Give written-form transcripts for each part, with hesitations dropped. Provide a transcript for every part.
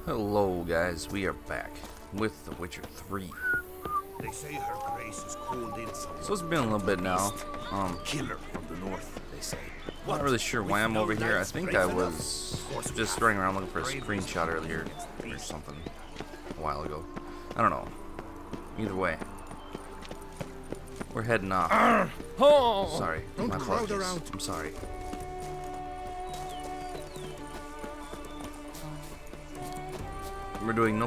Hello guys, we are back with The Witcher 3. They say her grace is called in someone. So it's been a little bit now. Killer from the north, they say. I'm not really sure why I'm over here. I think I was just running around looking for a screenshot earlier or something a while ago. I don't know. Either way, we're heading off. Sorry, my apologies. I'm sorry. We're going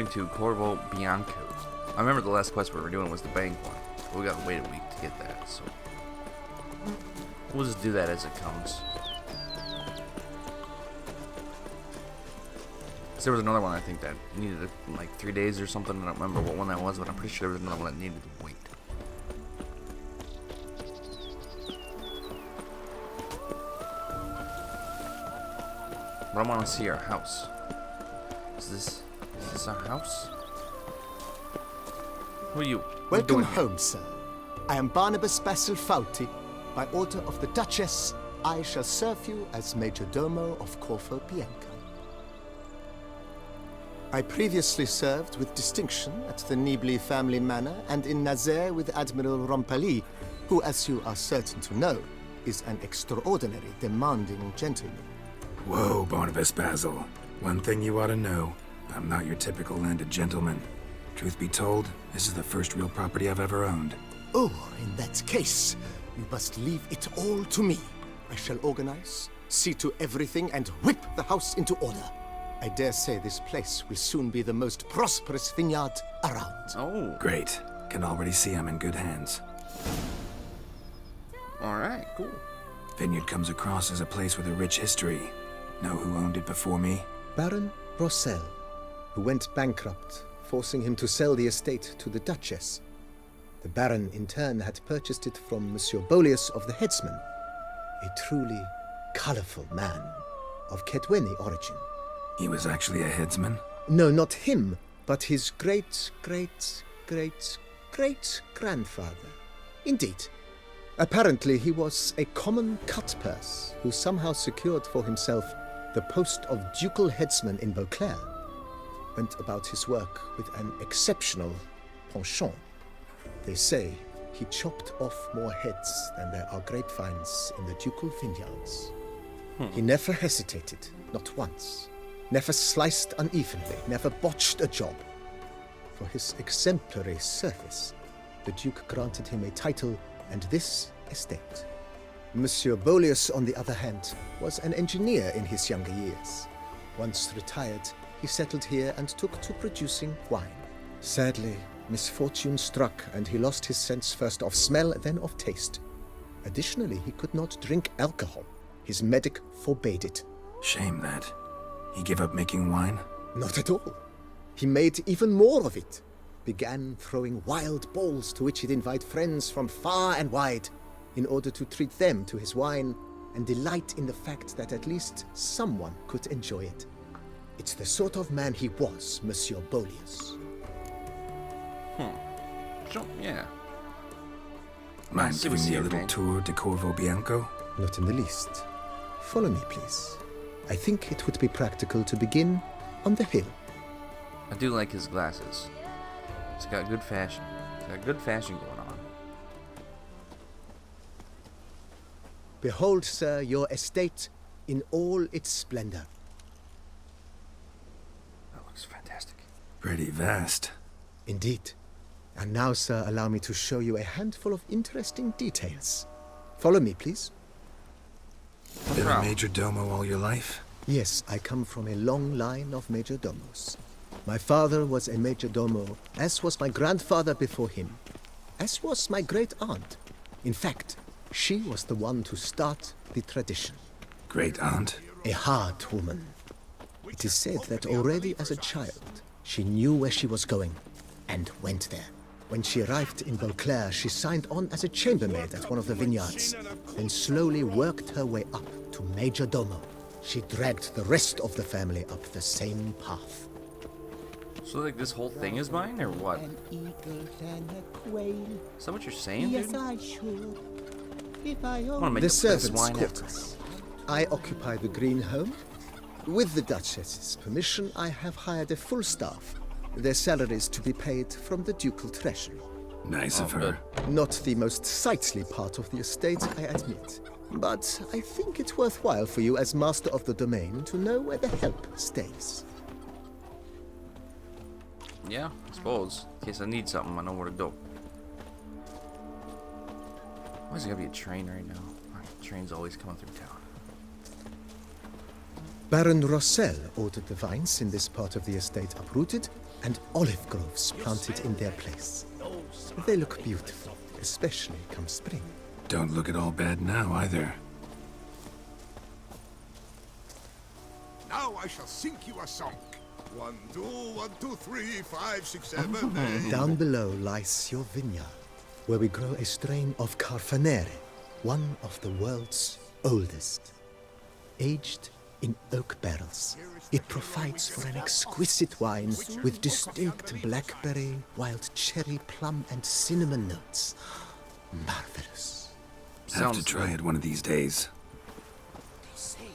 to Corvo Bianco. I remember the last quest we were doing was the bank one. But we gotta wait a week to get that, so we'll just do that as it comes. There was another one I think that needed like 3 days or something. I don't remember what one that was, but I'm pretty sure there was another one that needed to wait. But I want to see our house. Is this our house? Who are you? Welcome home, sir. I am Barnabas Basilfauti. By order of the Duchess, I shall serve you as Major Domo of Corvo Bianco. I previously served with distinction at the Nibli family manor and in Nazaire with Admiral Rompali, who, as you are certain to know, is an extraordinary, demanding gentleman. Whoa, Barnabas Basil. One thing you ought to know, I'm not your typical landed gentleman. Truth be told, this is the first real property I've ever owned. Oh, in that case, you must leave it all to me. I shall organize, see to everything, and whip the house into order. I dare say this place will soon be the most prosperous vineyard around. Oh. Great. Can already see I'm in good hands. Alright, cool. Vineyard comes across as a place with a rich history. Know who owned it before me? Baron Rossel, who went bankrupt, forcing him to sell the estate to the Duchess. The Baron, in turn, had purchased it from Monsieur Bolius of the Headsman, a truly colorful man of Ketweni origin. He was actually a headsman? No, not him, but his great-great-great-great-grandfather. Indeed. Apparently, he was a common cut-purse who somehow secured for himself the post of ducal headsman in Beauclair. Went about his work with an exceptional penchant. They say he chopped off more heads than there are grapevines in the ducal vineyards. He never hesitated, not once. Never sliced unevenly, never botched a job. For his exemplary service, the Duke granted him a title and this estate. Monsieur Bolius, on the other hand, was an engineer in his younger years. Once retired, he settled here and took to producing wine. Sadly, misfortune struck and he lost his sense first of smell, then of taste. Additionally, he could not drink alcohol. His medic forbade it. Shame that. He gave up making wine? Not at all. He made even more of it. Began throwing wild balls to which he'd invite friends from far and wide in order to treat them to his wine and delight in the fact that at least someone could enjoy it. It's the sort of man he was, Monsieur Bolius. So, yeah. Mind giving me a little tour de Corvo Bianco? Not in the least. Follow me, please. I think it would be practical to begin on the hill. I do like his glasses. It's got good fashion. It's got good fashion going on. Behold, sir, your estate in all its splendor. That looks fantastic. Pretty vast. Indeed. And now, sir, allow me to show you a handful of interesting details. Follow me, please. Been a major domo all your life? Yes, I come from a long line of major domos. My father was a major domo, as was my grandfather before him, as was my great-aunt. In fact, she was the one to start the tradition. Great-aunt? A hard woman. It is said that already as a child, she knew where she was going, and went there. When she arrived in Beauclair, she signed on as a chambermaid at one of the vineyards, then slowly worked her way up to major domo. She dragged the rest of the family up the same path. So, like, this whole thing is mine, or what? An eagle and a quail. Is that what you're saying, Yes, dude? I should. If I I want to make The the best servants' wine ever. quarters. I occupy the green home. With the Duchess's permission, I have hired a full staff. Their salaries to be paid from the ducal treasury. Nice of her. Not the most sightly part of the estate, I admit. But I think it's worthwhile for you as master of the domain to know where the help stays. Yeah, I suppose. In case I need something, I know where to go. Why is there gotta be a train right now? Train's always coming through town. Baron Rossel ordered the vines in this part of the estate uprooted and olive groves planted in their place. They look beautiful, especially come spring. Don't look at all bad now, either. Now I shall sing you a song. 1, 2, 1, 2, 3, 5, 6, 7, 8. Down below lies your vineyard, where we grow a strain of Carfanere, one of the world's oldest. Aged in oak barrels, it provides for an exquisite wine with distinct blackberry, wild cherry, plum, and cinnamon notes. Marvelous. Have to try it one of these days. They say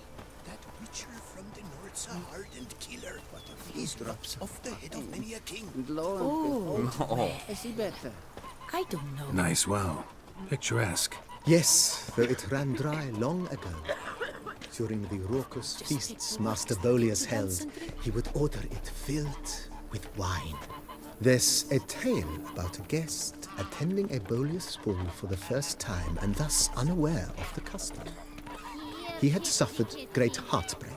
that witcher from the north's a hardened killer. But if he drops off the head of many a king. Oh, Is he better? I don't know. Nice well. Picturesque. Yes, though it ran dry long ago. During the raucous feasts Master Bolius held, he would order it filled with wine. There's a tale about a guest attending a Bolius ball for the first time and thus unaware of the custom. He had suffered great heartbreak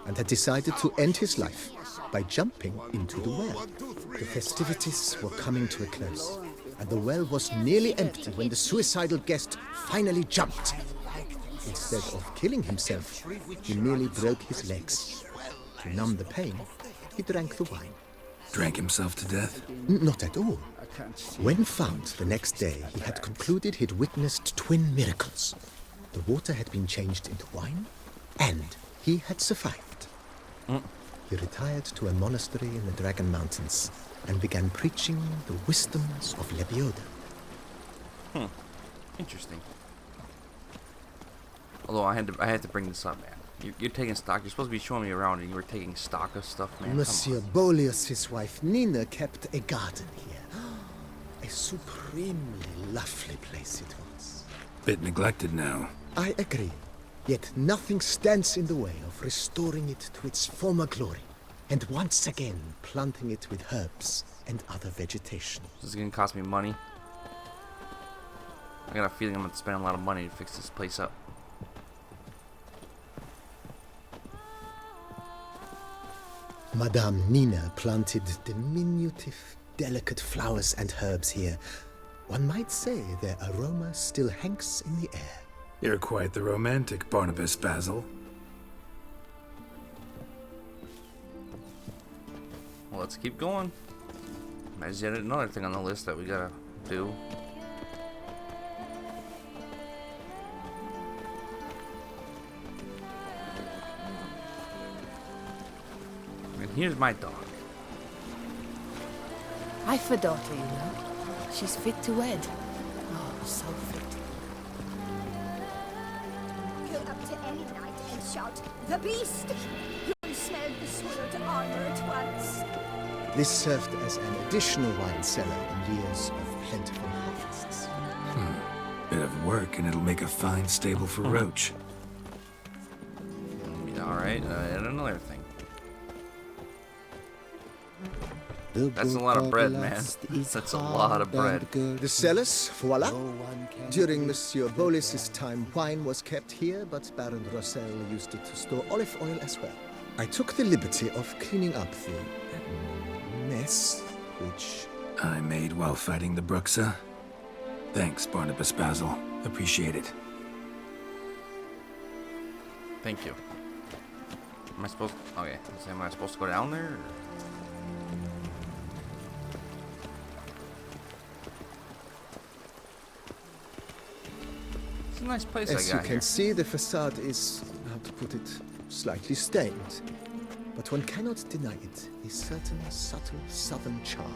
and had decided to end his life by jumping into the well. The festivities were coming to a close, and the well was nearly empty when the suicidal guest finally jumped. Instead of killing himself, he merely broke his legs. To numb the pain, he drank the wine. Drank himself to death? Not at all. When found the next day, he had concluded he'd witnessed twin miracles. The water had been changed into wine, and he had survived. He retired to a monastery in the Dragon Mountains and began preaching the wisdoms of Lebioda. interesting. Although I had to bring this up, man. You're taking stock. You're supposed to be showing me around, and you were taking stock of stuff, man. Monsieur Bolius' wife Nina kept a garden here. A supremely lovely place it was. Bit neglected now. I agree. Yet nothing stands in the way of restoring it to its former glory, and once again planting it with herbs and other vegetation. This is gonna cost me money. I got a feeling I'm gonna spend a lot of money to fix this place up. Madame Nina planted diminutive, delicate flowers and herbs here. One might say their aroma still hangs in the air. You're quite the romantic, Barnabas Basil. Well, let's keep going. There's yet another thing on the list that we gotta do. And here's my dog. I've a daughter, you know. She's fit to wed. Oh, so fit. Go up to any knight and shout, "The beast!" You'll smell the sword armor at once. This served as an additional wine cellar in years of plentiful harvests. Bit of work, and it'll make a fine stable for Roach. Alright, and another thing. That's a lot of bread, man. That's a lot of bread. The cellars, voila. During Monsieur Bolis's time, wine was kept here, but Baron Rossel used it to store olive oil as well. I took the liberty of cleaning up the mess, which... I made while fighting the Bruxa. Thanks, Barnabas Basil. Appreciate it. Thank you. Am I supposed... Okay, so am I supposed to go down there? Or? It's a nice place As I you got can here. see, the facade is, how to put it, slightly stained. But one cannot deny it, a certain subtle southern charm.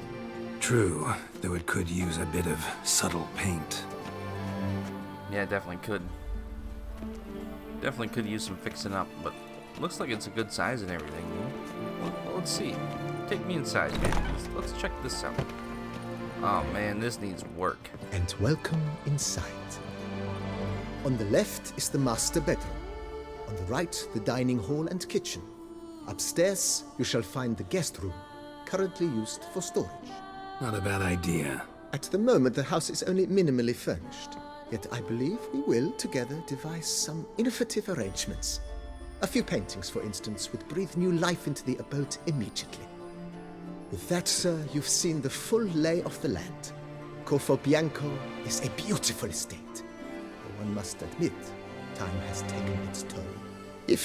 True, though it could use a bit of subtle paint. Yeah, definitely could. Definitely could use some fixing up, but looks like it's a good size and everything. Well, let's see. Take me inside, man. Let's check this out. Oh man, this needs work. And welcome inside. On the left is the master bedroom. On the right, the dining hall and kitchen. Upstairs, you shall find the guest room, currently used for storage. Not a bad idea. At the moment, the house is only minimally furnished. Yet I believe we will, together, devise some innovative arrangements. A few paintings, for instance, would breathe new life into the abode immediately. With that, sir, you've seen the full lay of the land. Corfo Bianco is a beautiful estate. But one must admit, time has taken its toll.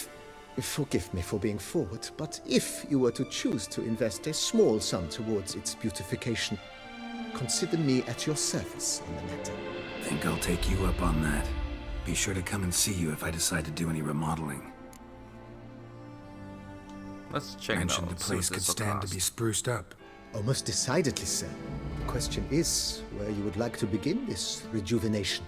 Forgive me for being forward, but if you were to choose to invest a small sum towards its beautification, consider me at your service in the matter. Think I'll take you up on that. Be sure to come and see you if I decide to do any remodeling. Let's check it Mentioned out. the Let's see what place could this will stand to cost. be spruced up. Oh, most decidedly, sir. The question is where you would like to begin this rejuvenation.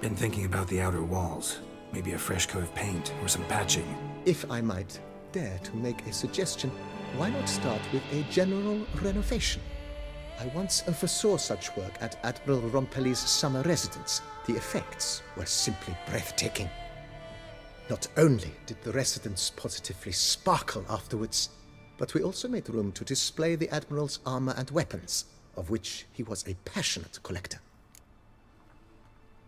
Been thinking about the outer walls. Maybe a fresh coat of paint or some patching. If I might dare to make a suggestion, why not start with a general renovation? I once oversaw such work at Admiral Rompelli's summer residence. The effects were simply breathtaking. Not only did the residence positively sparkle afterwards, but we also made room to display the Admiral's armor and weapons, of which he was a passionate collector.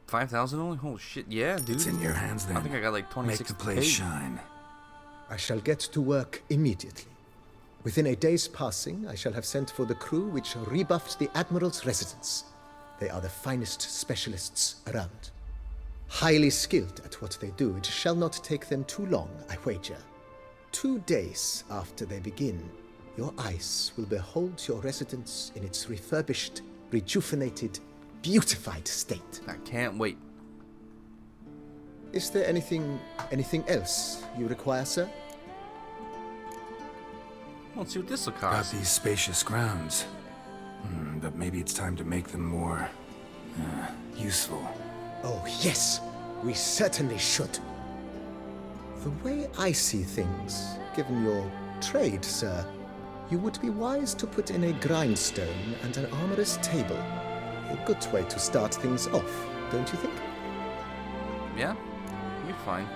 5,000 only? Holy shit, yeah, dude. It's in your hands then. I think I got like 26 Make the to place pay. shine. I shall get to work immediately. Within a day's passing, I shall have sent for the crew which rebuffed the Admiral's residence. They are the finest specialists around. Highly skilled at what they do, it shall not take them too long, I wager. 2 days after they begin, your eyes will behold your residence in its refurbished, rejuvenated, beautified state. I can't wait. Is there anything else you require, sir? Let's see what this will Got cost. these spacious grounds. But maybe it's time to make them more... useful. Oh, yes, we certainly should. The way I see things, given your trade, sir, you would be wise to put in a grindstone and an armorer's table. A good way to start things off, don't you think? Yeah, we'll be fine.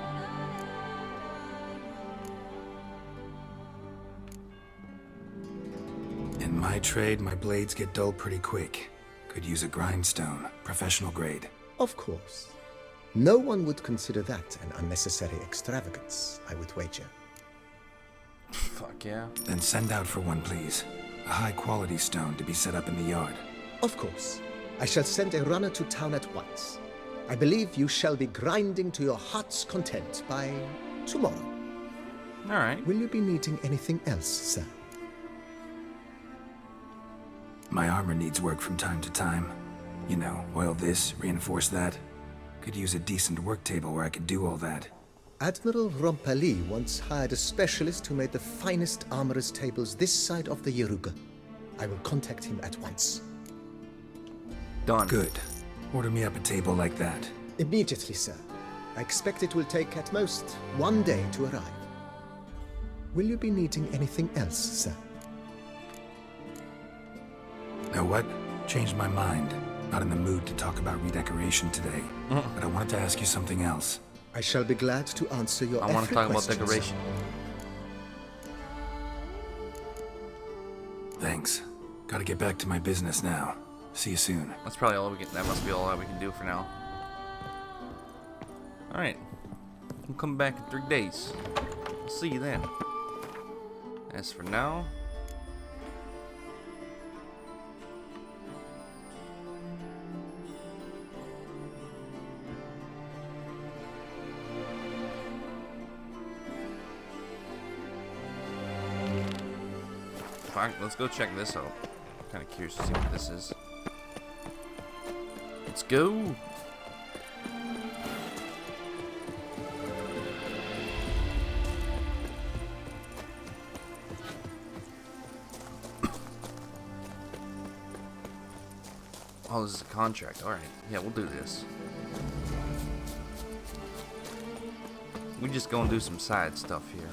In my trade, my blades get dull pretty quick. Could use a grindstone, professional grade. Of course. No one would consider that an unnecessary extravagance, I would wager. Fuck yeah. Then send out for one, please. A high-quality stone to be set up in the yard. Of course. I shall send a runner to town at once. I believe you shall be grinding to your heart's content by tomorrow. Alright. Will you be needing anything else, sir? My armor needs work from time to time. You know, oil this, reinforce that. Could use a decent work table where I could do all that. Admiral Rompelli once hired a specialist who made the finest armorer's tables this side of the Yaruga. I will contact him at once. Done. Good. Order me up a table like that. Immediately, sir. I expect it will take at most 1 day to arrive. Will you be needing anything else, sir? Know what? Changed my mind. Not in the mood to talk about redecoration today. But I wanted to ask you something else. I shall be glad to answer your I want to every talk about question, decoration. Thanks. Gotta get back to my business now. See you soon. That's probably all we can. That must be all that we can do for now. Alright. We'll come back in 3 days. We'll see you then. As for now. Fine, let's go check this out. I'm kind of curious to see what this is. Let's go. Oh, this is a contract. Alright. Yeah, we'll do this. We just go and do some side stuff here.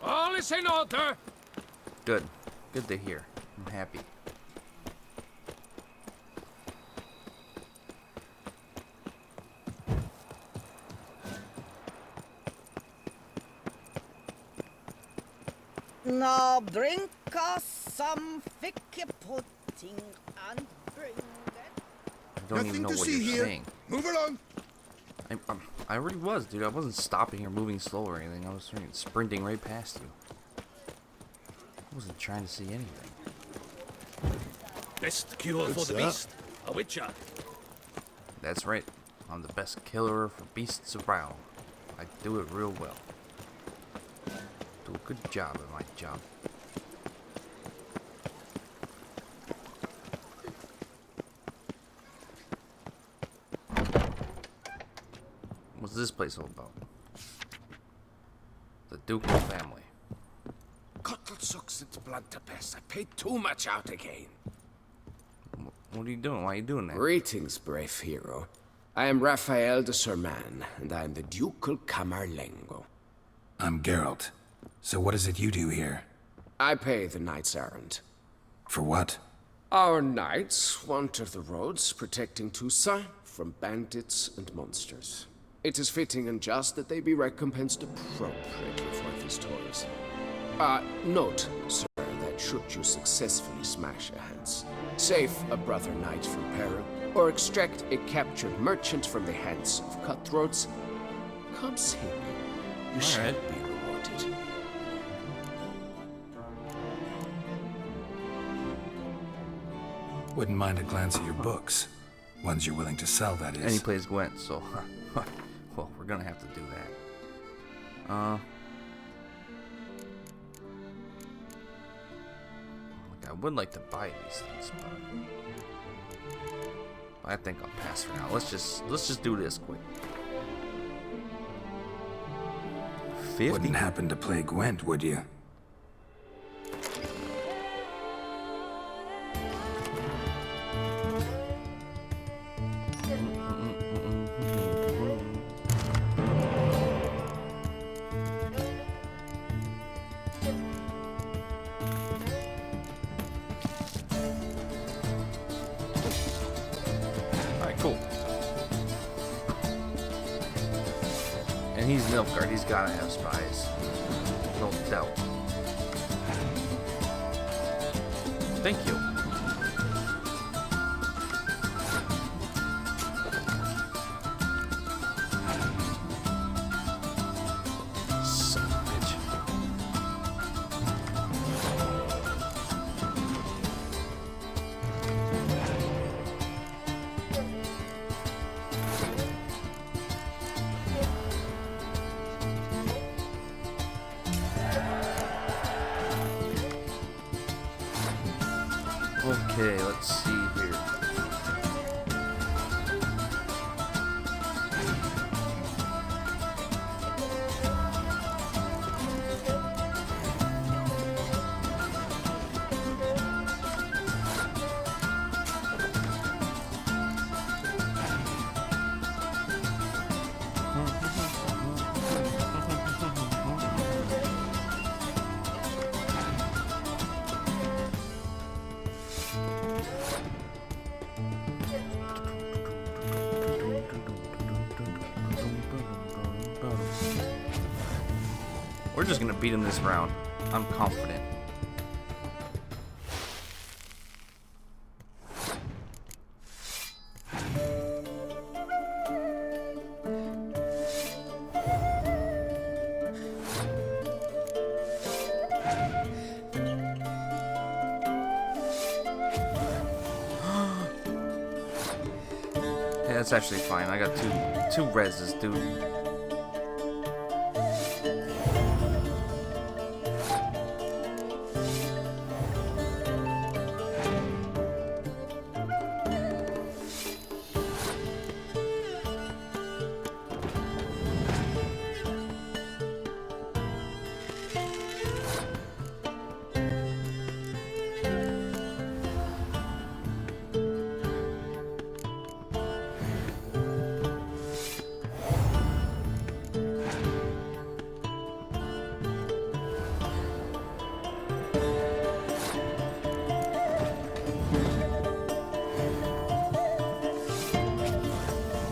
All is in order. Good. Good to hear. I'm happy. Now bring us some thick pudding and bring it. I don't even know what you're saying. Move along. I already was, dude. I wasn't stopping or moving slow or anything. I was sprinting right past you. I wasn't trying to see anything. Best cure for the beast. A witcher. That's right. I'm the best killer for beasts around. I do it real well. Do a good job at my job. What's this place all about? The ducal family. Cottle sucks and blunderbuss. I paid too much out again. What are you doing? Why are you doing that? Greetings, brave hero. I am Raphael de Serman, and I am the Ducal Camarlengo. I'm Geralt. So what is it you do here? I pay the knight's errand. For what? Our knights wander the roads, protecting Tusa from bandits and monsters. It is fitting and just that they be recompensed appropriately for these toils. Note, sir, that should you successfully smash a hands, save a brother knight from peril, or extract a captured merchant from the hands of cutthroats, come see me. You shall be rewarded. Wouldn't mind a glance at your books. Ones you're willing to sell, that is. And he plays Gwent, so... well, we're gonna have to do that. Look, I would like to buy these things, but I think I'll pass for now. Let's just do this quick. 50? Wouldn't happen to play Gwent, would you? Cool. And he's Nilfgaard. He's gotta have spies. No doubt. Thank you. Son of a bitch. Okay, let's see here. We're just gonna beat him this round. I'm confident. Okay, that's actually fine. I got two reses, dude.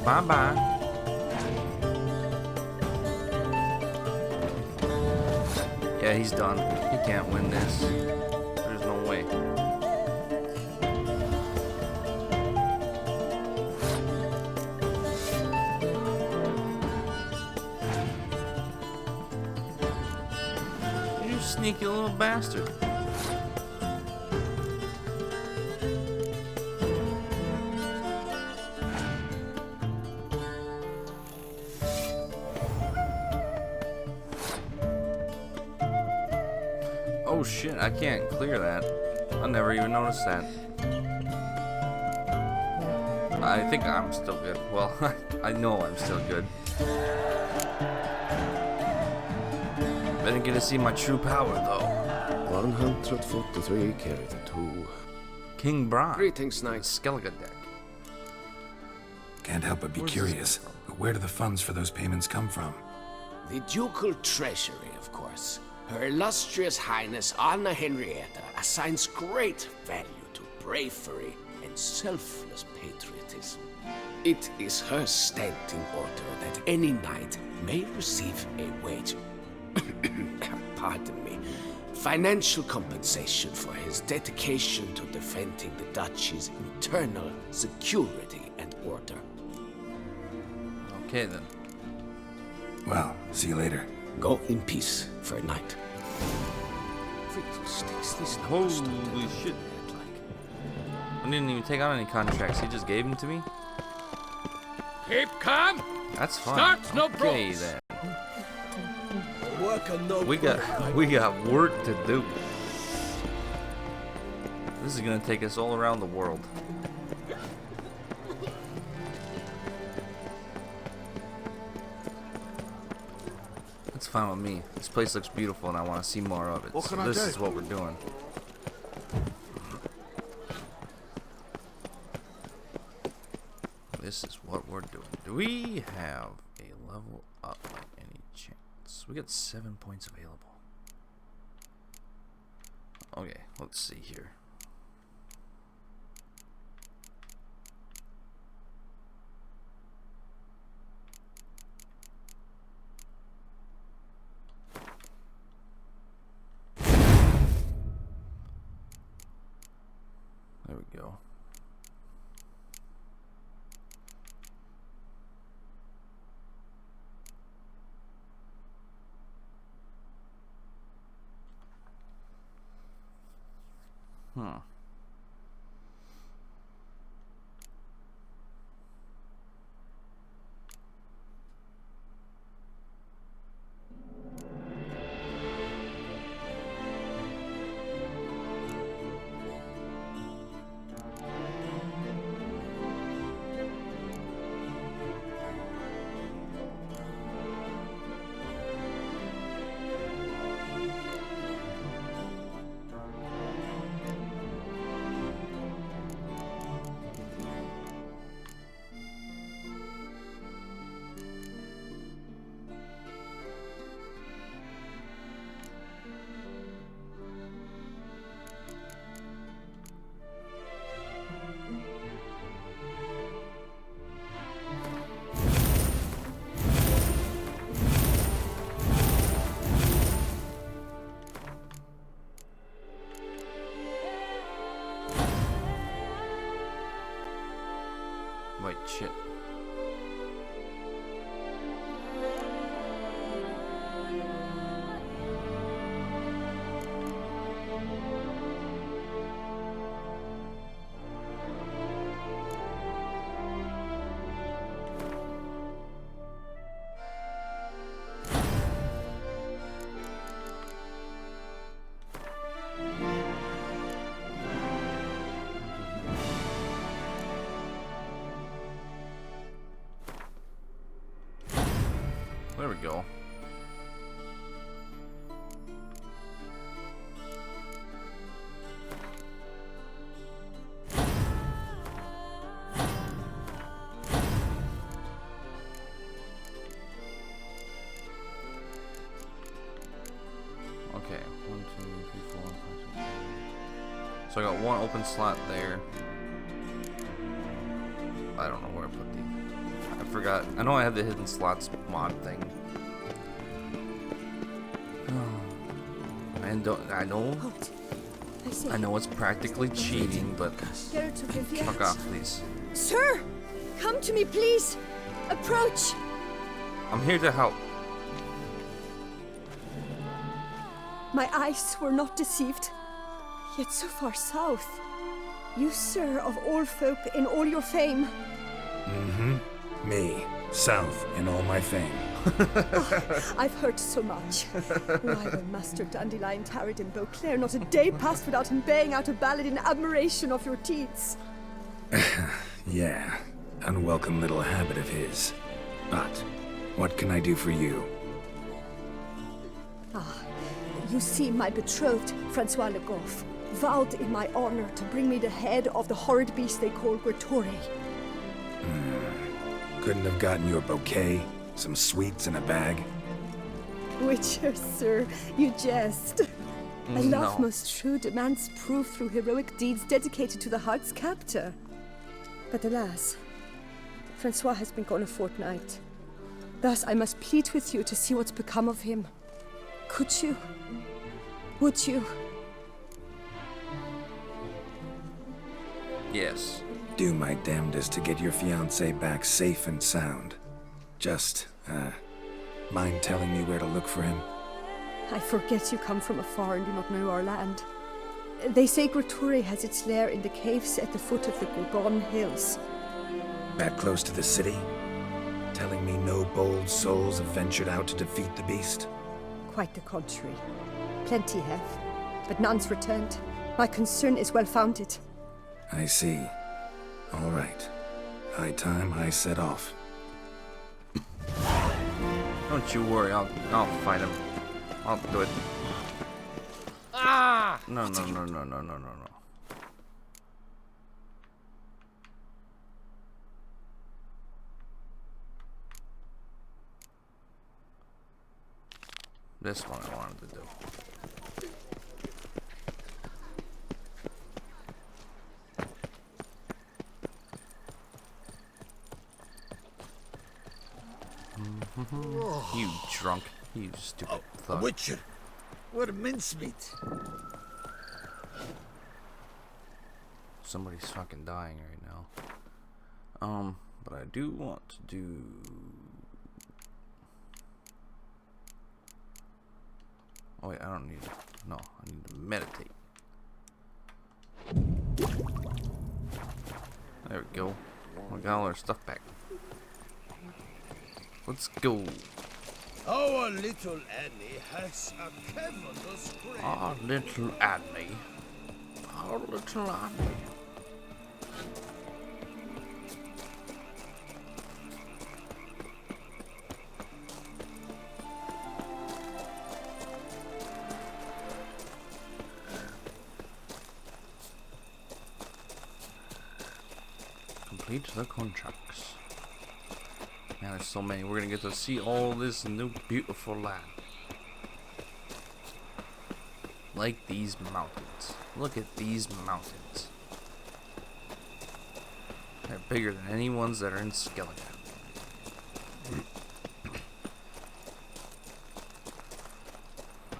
Bye-bye. Yeah, he's done. He can't win this. There's no way. You sneaky little bastard. Oh shit, I can't clear that. I never even noticed that. I think I'm still good. Well, I know I'm still good. I didn't get to see my true power though. 143 carry the 2. King Bron. Greetings, knight. Skellige deck. Can't help but be curious. But where do the funds for those payments come from? The ducal treasury, of course. Her illustrious highness Anna Henrietta assigns great value to bravery and selfless patriotism. It is her standing order that any knight may receive a wage, pardon me, financial compensation for his dedication to defending the duchy's internal security and order. Okay then. Well, see you later. Go in peace for a night. Holy shit. I didn't even take on any contracts. He just gave them to me? Keep calm. That's fine. Start no Okay brawls. then. Work on no We got work to do. This is gonna take us all around the world. That's fine with me. This place looks beautiful and I want to see more of it. What So can I this do? is what we're doing. This is what we're doing. Do we have a level up by any chance? We got 7 points available. Okay, let's see here. There we go. Huh. Wait, shit. we go. Okay, 1, 2, 3, 4, 5, 6, 7. So I got one open slot there. I don't know where I put the. I forgot. I know I have the hidden slots mod thing. And I know. Halt. I say. I know it's practically cheating, but Geralt of Rivia. fuck off, please. Sir, come to me, please. Approach. I'm here to help. My eyes were not deceived. Yet so far south. You, sir, of all folk in all your fame. Mm-hmm. Me, south in all my fame. Oh, I've heard so much. Why, when Master Dandelion tarried in Beauclair, not a day passed without him baying out a ballad in admiration of your deeds. Yeah, unwelcome little habit of his. But, what can I do for you? You see, my betrothed, Francois Le Goff, vowed in my honor to bring me the head of the horrid beast they call Gertore. Couldn't have gotten you a bouquet, some sweets in a bag? Witcher, sir, you jest. My love No. most true demands proof through heroic deeds dedicated to the heart's captor. But alas, Francois has been gone a fortnight. Thus I must plead with you to see what's become of him. Could you? Would you? Yes. Do my damnedest to get your fiancé back safe and sound. Just, mind telling me where to look for him? I forget you come from afar and do not know our land. They say Gertore has its lair in the caves at the foot of the Gorgon Hills. That close to the city? Telling me no bold souls have ventured out to defeat the beast? Quite the contrary. Plenty have, but none's returned. My concern is well-founded. I see. All right. High time I set off. Don't you worry, I'll fight him. I'll do it. Ah! No. This one I wanted to do. You drunk. You stupid fuck. Witcher, what mincemeat. Somebody's fucking dying right now. But I do want to do... Oh wait, I don't need to... No, I need to meditate. There we go. We got all our stuff back. Let's go. Our little Annie has a marvelous brain. Our little Annie. Our little Annie. Complete the contracts. Man, there's so many. We're gonna get to see all this new beautiful land. Like these mountains. Look at these mountains. They're bigger than any ones that are in Skellige.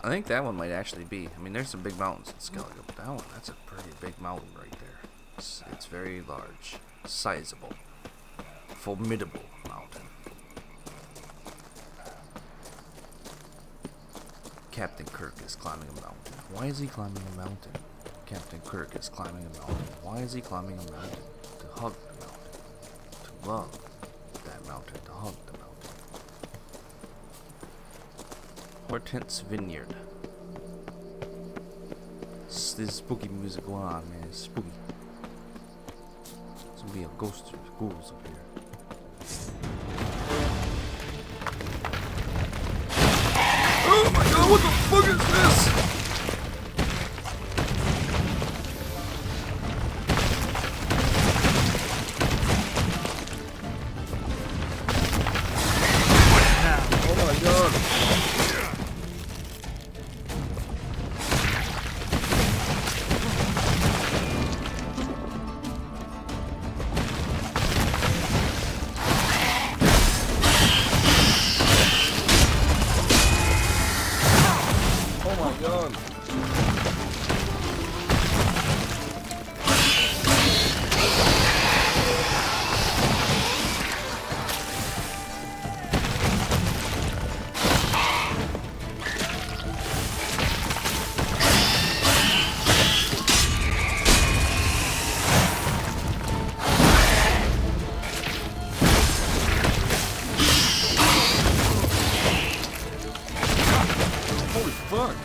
I think that one might actually be. I mean, there's some big mountains in Skellige, but that one, that's a pretty big mountain right there. It's very large, sizable, formidable mountain. Captain Kirk is climbing a mountain. Why is he climbing a mountain? Captain Kirk is climbing a mountain. Why is he climbing a mountain? To hug the mountain. To love that mountain. To hug the mountain. Hortense Vineyard. This spooky music going on, man. It's spooky. There's gonna be a ghost or ghouls up here. What the fuck is this? Oh my god. Oh my god. Holy fuck.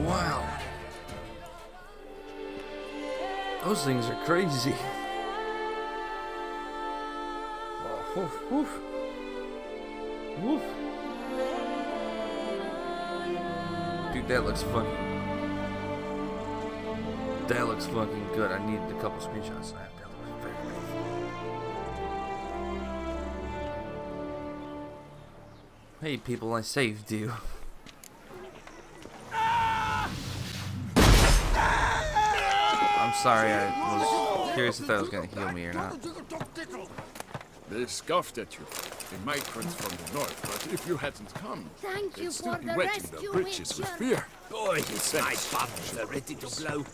Wow. Those things are crazy. Oh, woof, woof. Woof. Dude, that looks fucking good. I needed a couple screenshots of that. That looks very good. Hey people, I saved you. I'm sorry, I was curious if that was gonna heal me or not. They scoffed at you. They might friends from the north, but if you hadn't come, Thank they'd you still for be the wetting their rescue britches with mission. fear. Boy, his my buttons are ready to blow.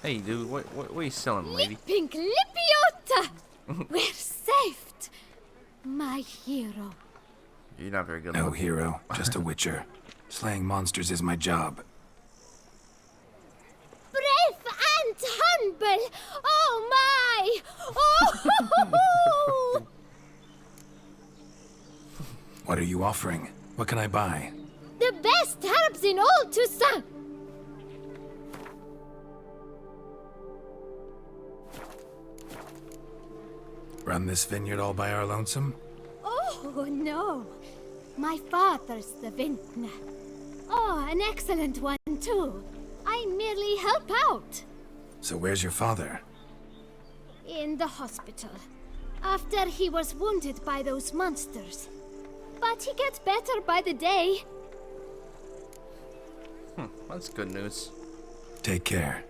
Hey dude, what are you selling, lady? Pink Lipiota! We're saved! My hero. You're not very good No looking. hero, just a witcher. Slaying monsters is my job. Brave and humble! Oh my! Oh! What are you offering? What can I buy? The best herbs in all Toussaint! Run this vineyard all by our lonesome? Oh, no. My father's the vintner. Oh, an excellent one, too. I merely help out. So where's your father? In the hospital. After he was wounded by those monsters. But he gets better by the day. That's good news. Take care.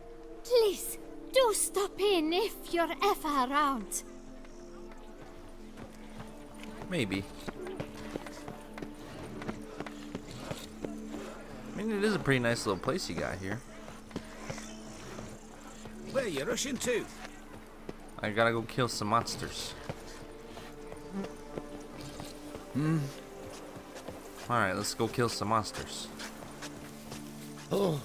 Please, do stop in if you're ever around. Maybe. I mean, it is a pretty nice little place you got here. Where are you rushing to? I gotta go kill some monsters. Alright, let's go kill some monsters. Oh.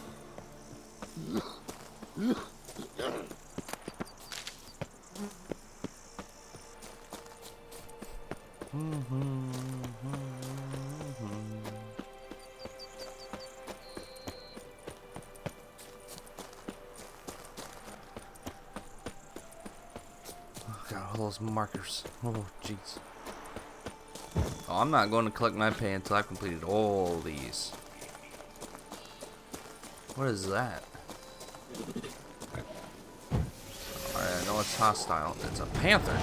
Got all those markers. Oh, jeez. Oh, I'm not going to collect my pay until I've completed all these. What is that? Alright, I know it's hostile. It's a panther.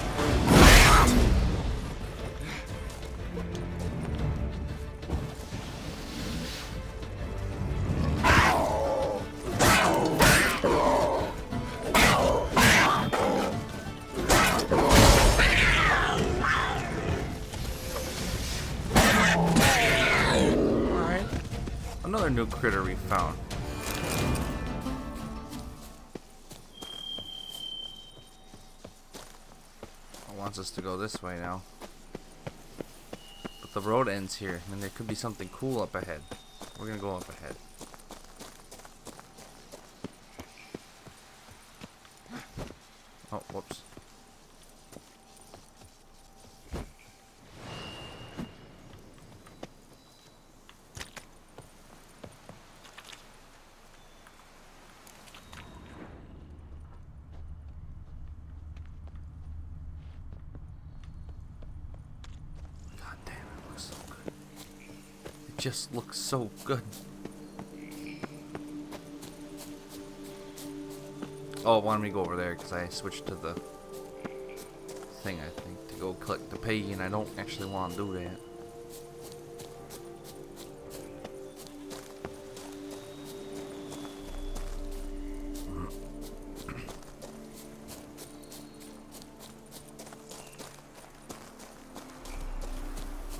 Alright. Another new critter we found. Wants us to go this way now, but the road ends here and there could be something cool up ahead. We're gonna go up ahead. Oh, whoops. God damn, it looks so good. It just looks so good. Oh, it wanted me to go over there because I switched to the thing, I think, to go collect the pay, and I don't actually want to do that.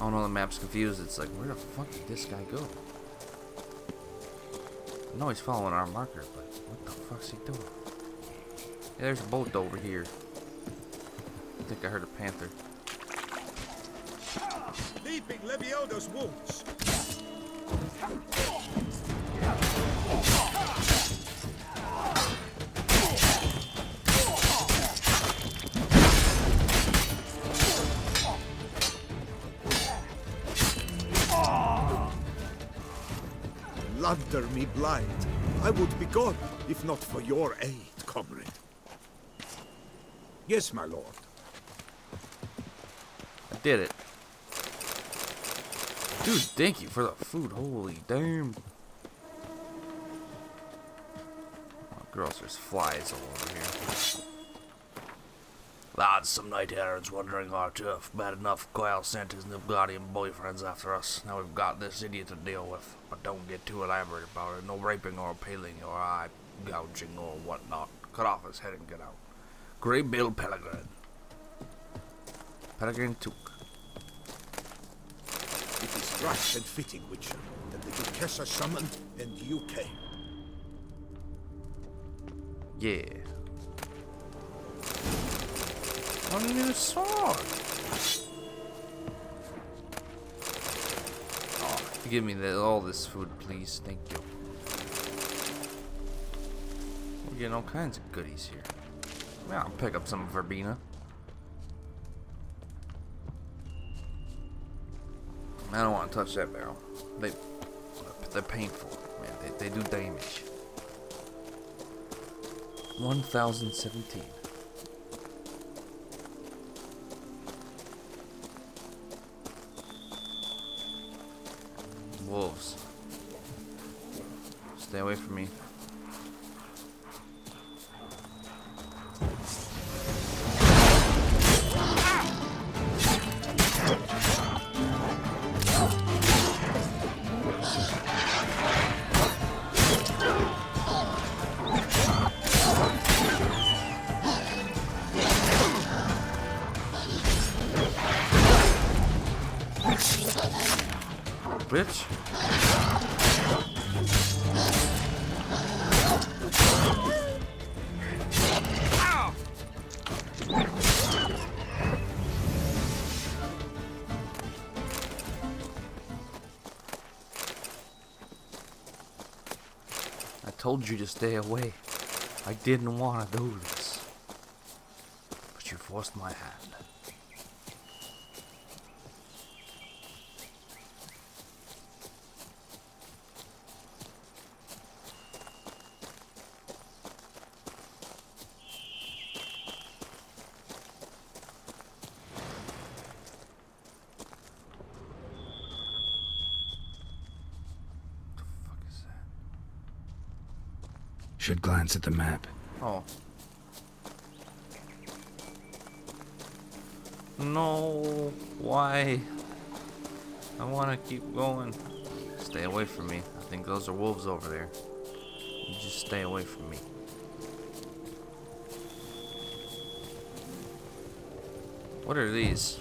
Oh no, the map's confused. It's like, where the fuck did this guy go? I know he's following our marker, but what the fuck's he doing? Yeah, there's a boat over here. I think I heard a panther. Leaping Levioda's wounds. Lander me blind. I would be gone if not for your aid, comrade. Yes, my lord. I did it. Dude, thank you for the food. Holy damn. Oh, girls, there's flies all over here. Lads, some night errands wandering our turf. Bad enough Coyle sent his Nilfgaardian boyfriends after us. Now we've got this idiot to deal with. But don't get too elaborate about it. No raping or paling or eye gouging or whatnot. Cut off his head and get out. Grey Bill Pellegrin. Pellegrin Took. It is right and fitting, Witcher, that the Duchessa summoned and you came. Yeah. A new sword. Oh, give me all this food, please. Thank you. We're getting all kinds of goodies here. Yeah, I'll pick up some verbena. I don't want to touch that barrel. They're painful, man. They do damage. 1017. Wolves. Stay away from me. Bitch. I told you to stay away. I didn't want to do this. But you forced my hand. Should glance at the map. Oh. No. Why? I want to keep going. Stay away from me. I think those are wolves over there. You just stay away from me. What are these?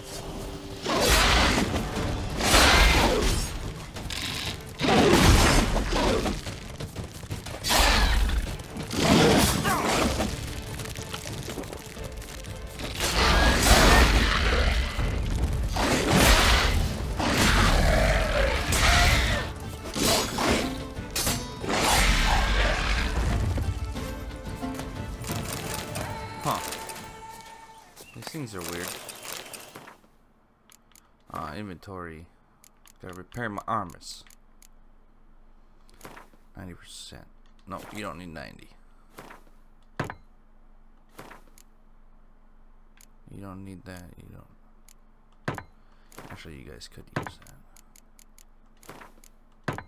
Huh. These things are weird. Inventory. Gotta repair my armors. 90%. No, you don't need 90. You don't need that. You don't. Actually, you guys could use that.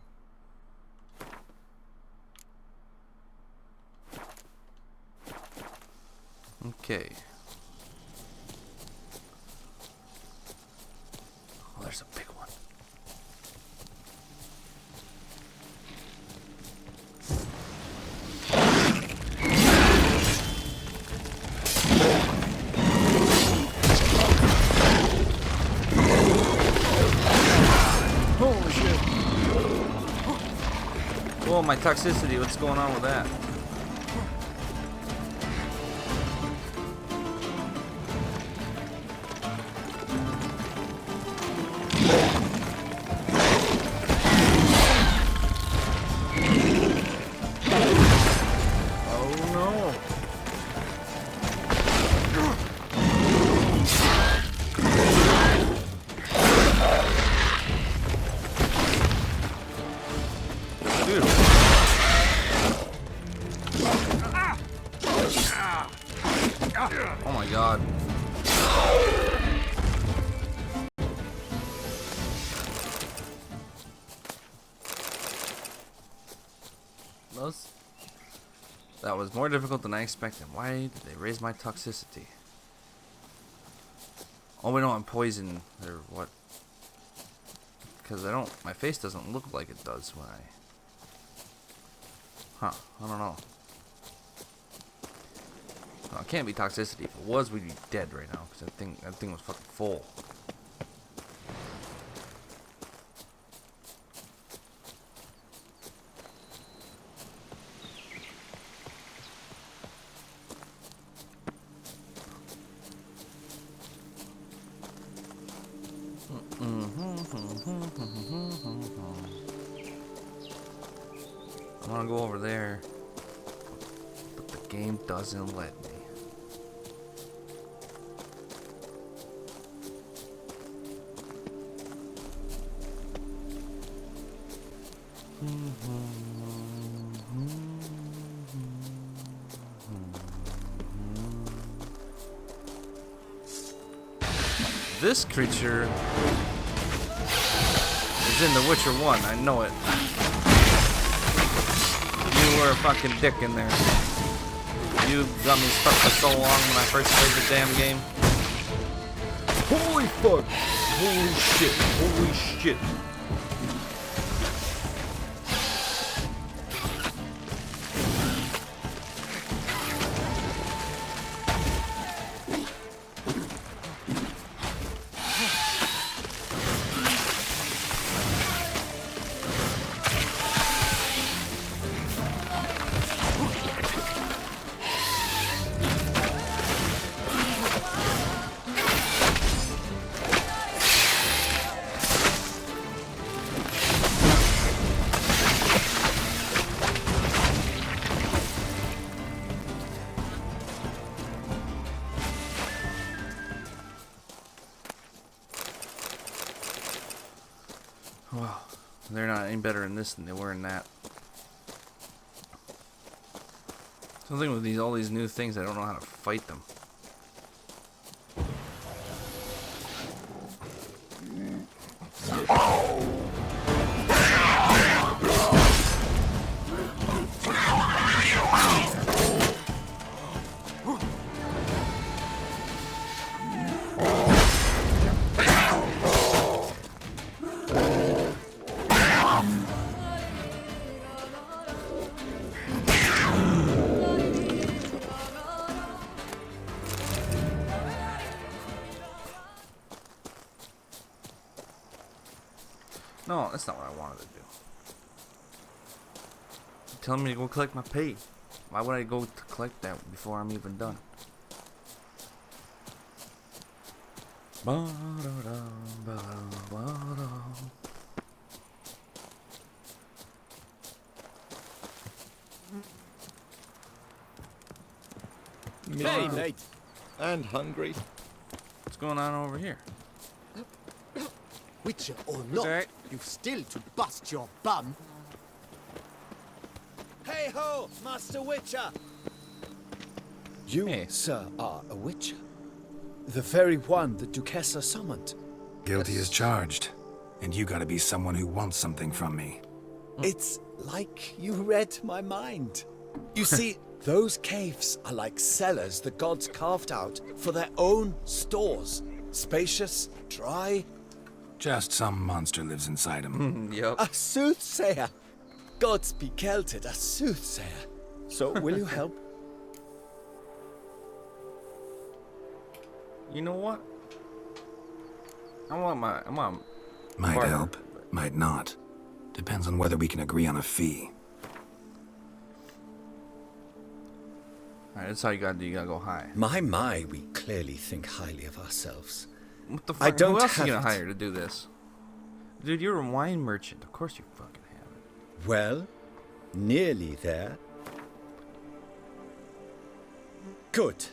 Okay. Oh, there's a big one. Holy shit! Whoa, my toxicity. What's going on with that? Oh my god. That was more difficult than I expected. Why did they raise my toxicity? Oh, we know I'm poisoned or what? Because my face doesn't look like it does when I don't know. No, it can't be toxicity. If it was, we'd be dead right now. Because that thing was fucking full. I want to go over there, but the game doesn't let me. This creature is in The Witcher 1, I know it. You were a fucking dick in there. You got me stuck for so long when I first played the damn game. Holy fuck! Holy shit! Holy shit! Wow, they're not any better in this than they were in that. Something with all these new things, I don't know how to fight them. No, that's not what I wanted to do. You're telling me to go collect my pay. Why would I go to collect that before I'm even done? Hey, mate. And hungry. going on over here? Witcher or not, Okay. you've still to bust your bum. Hey ho, Master Witcher! You, Hey. sir, are a witcher. The very one the Duchessa summoned. Guilty as charged. And you gotta be someone who wants something from me. It's like you read my mind. You see, those caves are like cellars the gods carved out for their own stores. Spacious, dry. Just some monster lives inside him. Yep. A soothsayer. Gods be kelted, a soothsayer. So, will you help? You know what? I want Might Barter. help, might not. Depends on whether we can agree on a fee. Alright, that's how you gotta do. You gotta go high. My, we clearly think highly of ourselves. What the fuck? I don't Who else have are you gonna it. hire to do this? Dude, you're a wine merchant. Of course you fucking have it. Well, nearly there. Good.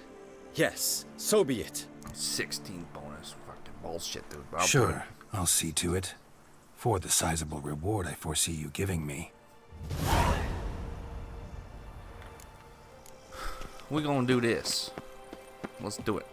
Yes, so be it. 16 bonus. Fucking bullshit, dude. But I'll do Sure, I'll see to it. For the sizable reward I foresee you giving me. We're gonna do this. Let's do it.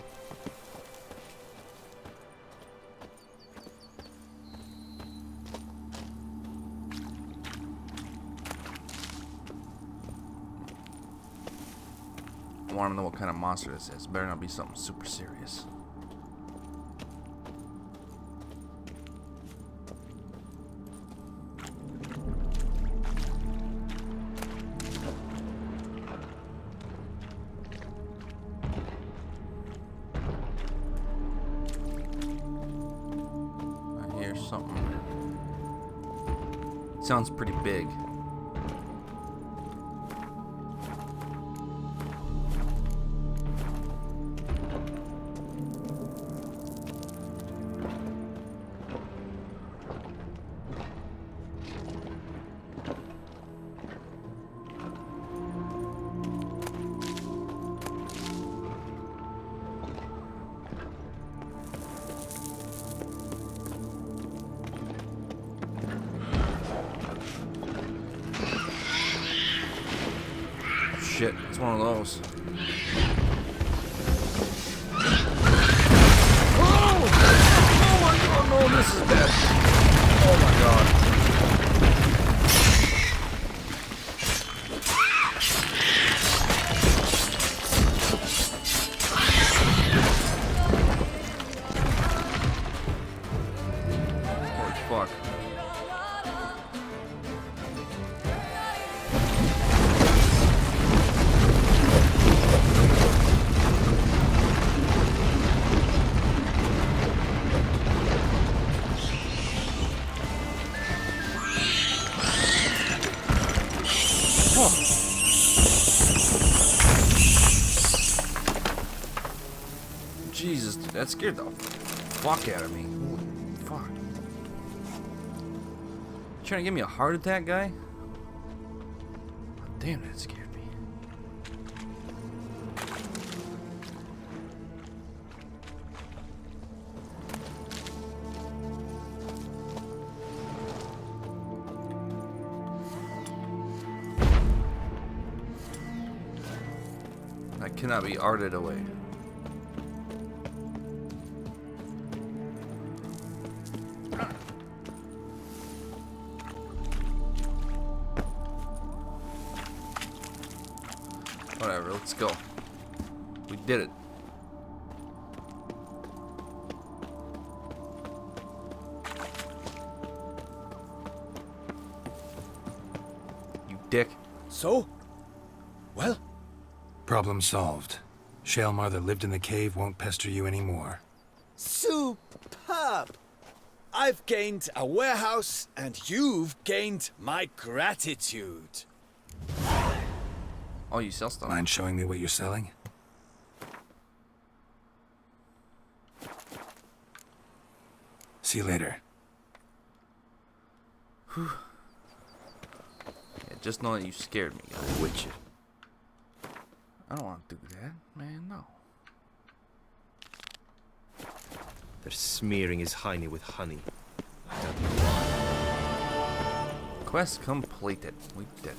I want to know what kind of monster this is. Better not be something super serious. I hear something. It sounds pretty big. Shit, it's one of those. Oh my god, no, this is bad. Oh my god. Holy fuck. Jesus, dude, that scared the fuck out of me. Holy fuck. You trying to give me a heart attack, guy? Damn, that scared me. I cannot be arted away. Whatever, let's go. We did it. You dick. So? Well? Problem solved. Shaelmar that lived in the cave won't pester you anymore. Superb! I've gained a warehouse, and you've gained my gratitude. Oh, you sell stuff. Mind showing me what you're selling? See you later. Yeah, just know that you scared me, guys. Witcher. I don't want to do that, man, no. They're smearing his hiney with honey. I don't know why. Quest completed. We did it.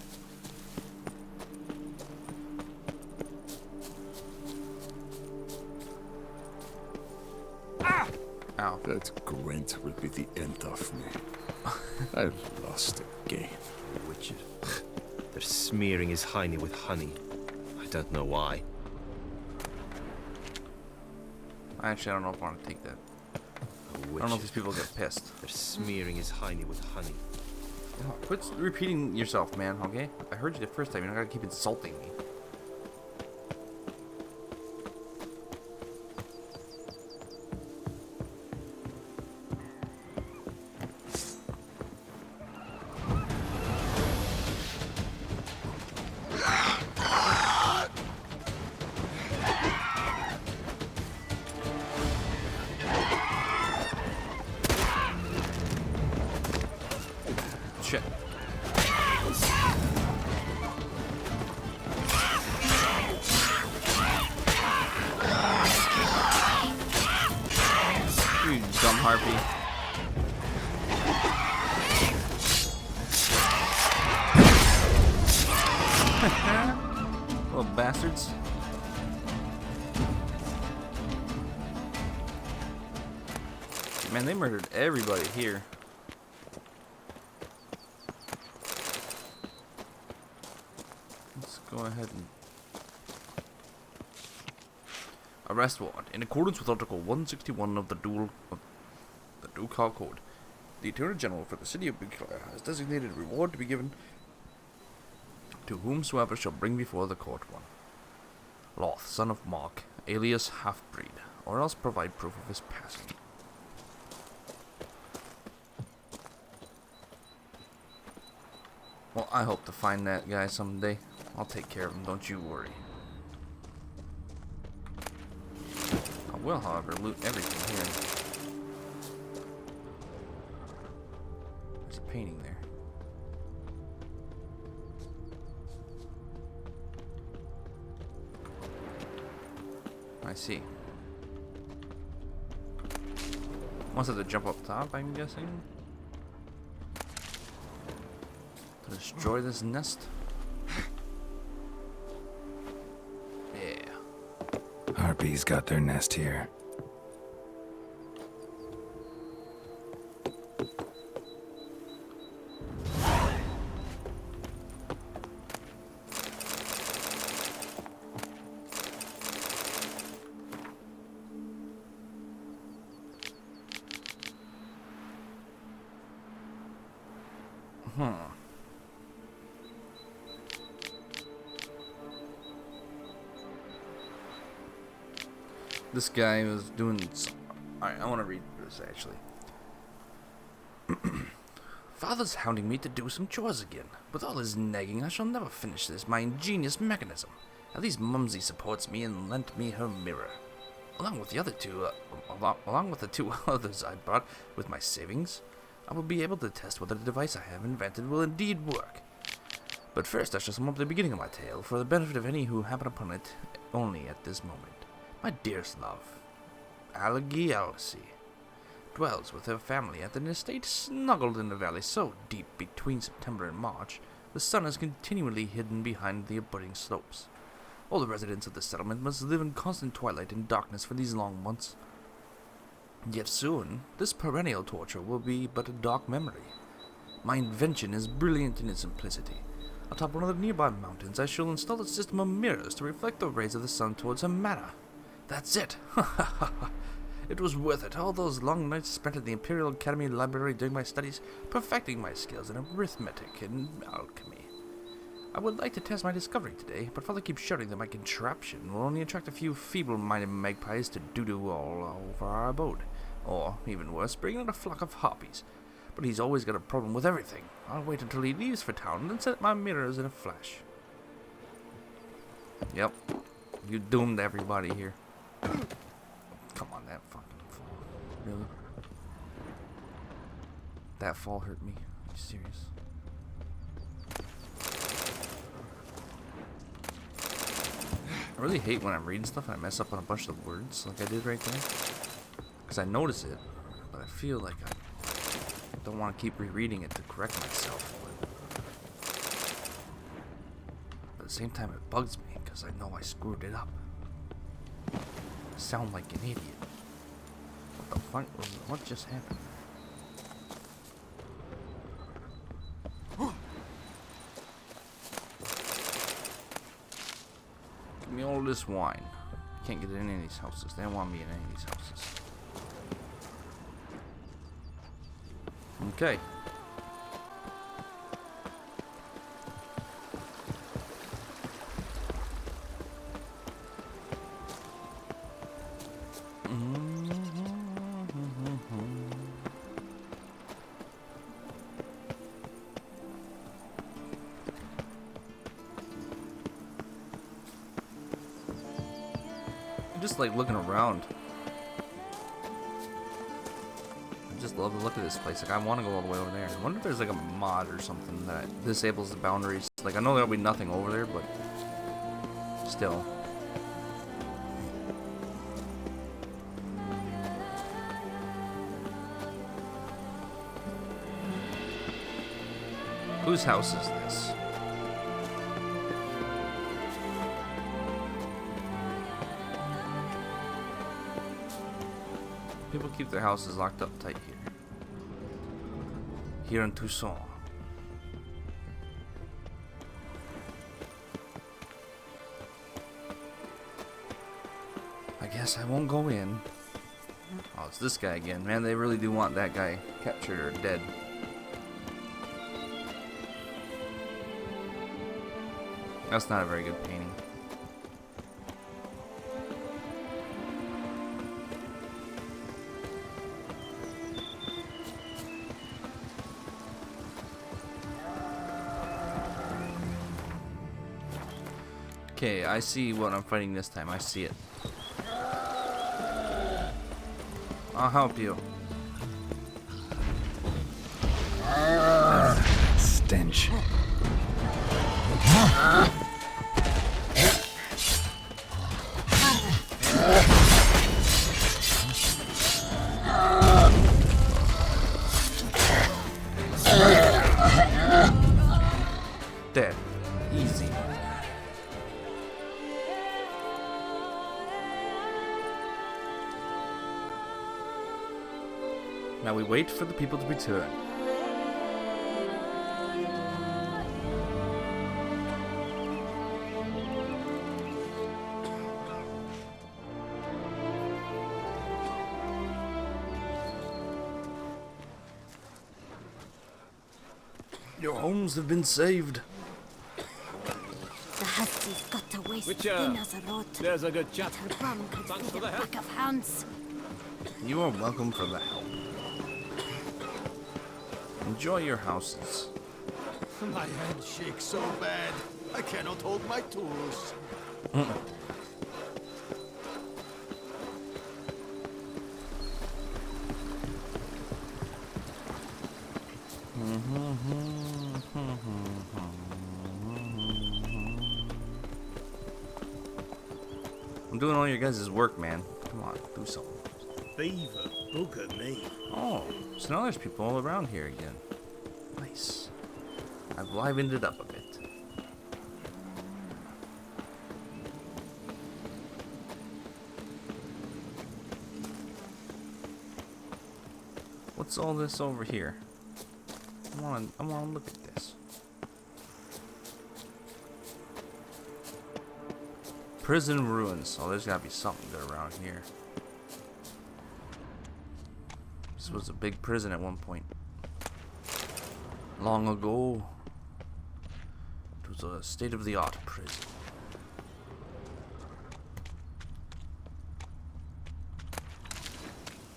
Ow. That Gwent will be the end of me. I've lost again. Witcher. They're smearing his hiney with honey. I don't know why. Actually, I don't know if I want to take that. I don't know if these people get pissed. They're smearing his hiney with honey. Oh, quit repeating yourself, man, okay? I heard you the first time. You're not gonna keep insulting me. Shit. You dumb harpy. Little bastards. Man, they murdered everybody here. Let's go ahead and... Arrest warrant. In accordance with Article 161 of the Ducal Code, the Attorney General for the City of Beauclair has designated a reward to be given to whomsoever shall bring before the court one Loth, son of Mark, alias Half-Breed, or else provide proof of his passing. Well, I hope to find that guy someday. I'll take care of him, don't you worry. I will, however, loot everything here. There's a painting there. I see. Must have to jump up top, I'm guessing. To destroy this nest. Yeah. Harpies got their nest here. This guy was doing... Alright, I want to read this, actually. Father's hounding me to do some chores again. With all his nagging, I shall never finish this, my ingenious mechanism. At least Mumsy supports me and lent me her mirror. Along with the other two, along with the two others I brought with my savings, I will be able to test whether the device I have invented will indeed work. But first, I shall sum up the beginning of my tale for the benefit of any who happen upon it only at this moment. My dearest love, Algie Alice, dwells with her family at an estate snuggled in a valley so deep between September and March, the sun is continually hidden behind the abutting slopes. All the residents of the settlement must live in constant twilight and darkness for these long months. Yet soon, this perennial torture will be but a dark memory. My invention is brilliant in its simplicity. Atop one of the nearby mountains, I shall install a system of mirrors to reflect the rays of the sun towards her manor. That's it! It was worth it, all those long nights spent at the Imperial Academy Library doing my studies, perfecting my skills in arithmetic and alchemy. I would like to test my discovery today, but father keeps shouting that my contraption will only attract a few feeble-minded magpies to doo-doo all over our abode. Or, even worse, bring in a flock of harpies. But he's always got a problem with everything. I'll wait until he leaves for town and then set my mirrors in a flash. Yep. You doomed everybody here. Come on, that fucking fall. Really? That fall hurt me. Are you serious? I really hate when I'm reading stuff and I mess up on a bunch of words like I did right there. Because I notice it, but I feel like I don't want to keep rereading it to correct myself. But at the same time, it bugs me because I know I screwed it up. I sound like an idiot. What the fuck was it? What just happened? Give me all this wine. Can't get in any of these houses. They don't want me in any of these houses. Okay. I'm just like looking around. I just love the look of this place. Like I want to go all the way over there. I wonder if there's like a mod or something that disables the boundaries. Like I know there'll be nothing over there, but still. Whose house is this? People keep their houses locked up tight here. Here in Tucson. I guess I won't go in. Oh, it's this guy again. Man, they really do want that guy captured or dead. That's not a very good painting. Okay, I see what I'm fighting this time. I see it. I'll help you. Stench. Dead. Easy. Now we wait for the people to return. Your homes have been saved. The Hussies got to waste Witcher, dinners a lot. there's a good chap. Little bum could Thanks feed for a the help. pack of hounds. You are welcome for the help. Enjoy your houses. My hand shakes so bad, I cannot hold my tools. I'm doing all your guys' work, man. Come on, do something. Beaver, bugger me. Oh, so now there's people all around here again. Nice. I've livened it up a bit. What's all this over here? I want to look at this. Prison ruins. Oh, there's gotta be something good around here. This was a big prison at one point. Long ago. It was a state-of-the-art prison.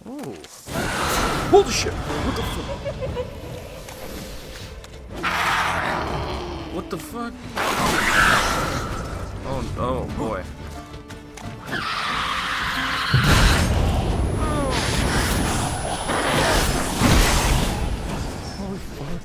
Oh. Holy shit! What the fuck? What the fuck? Oh boy. Holy fuck.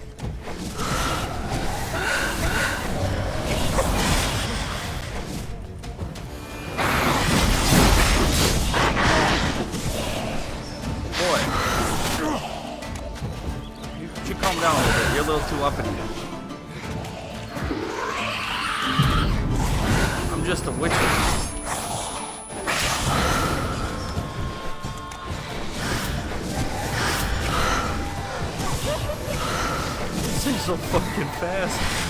little too uppity. I'm just a witcher. This thing's so fucking fast.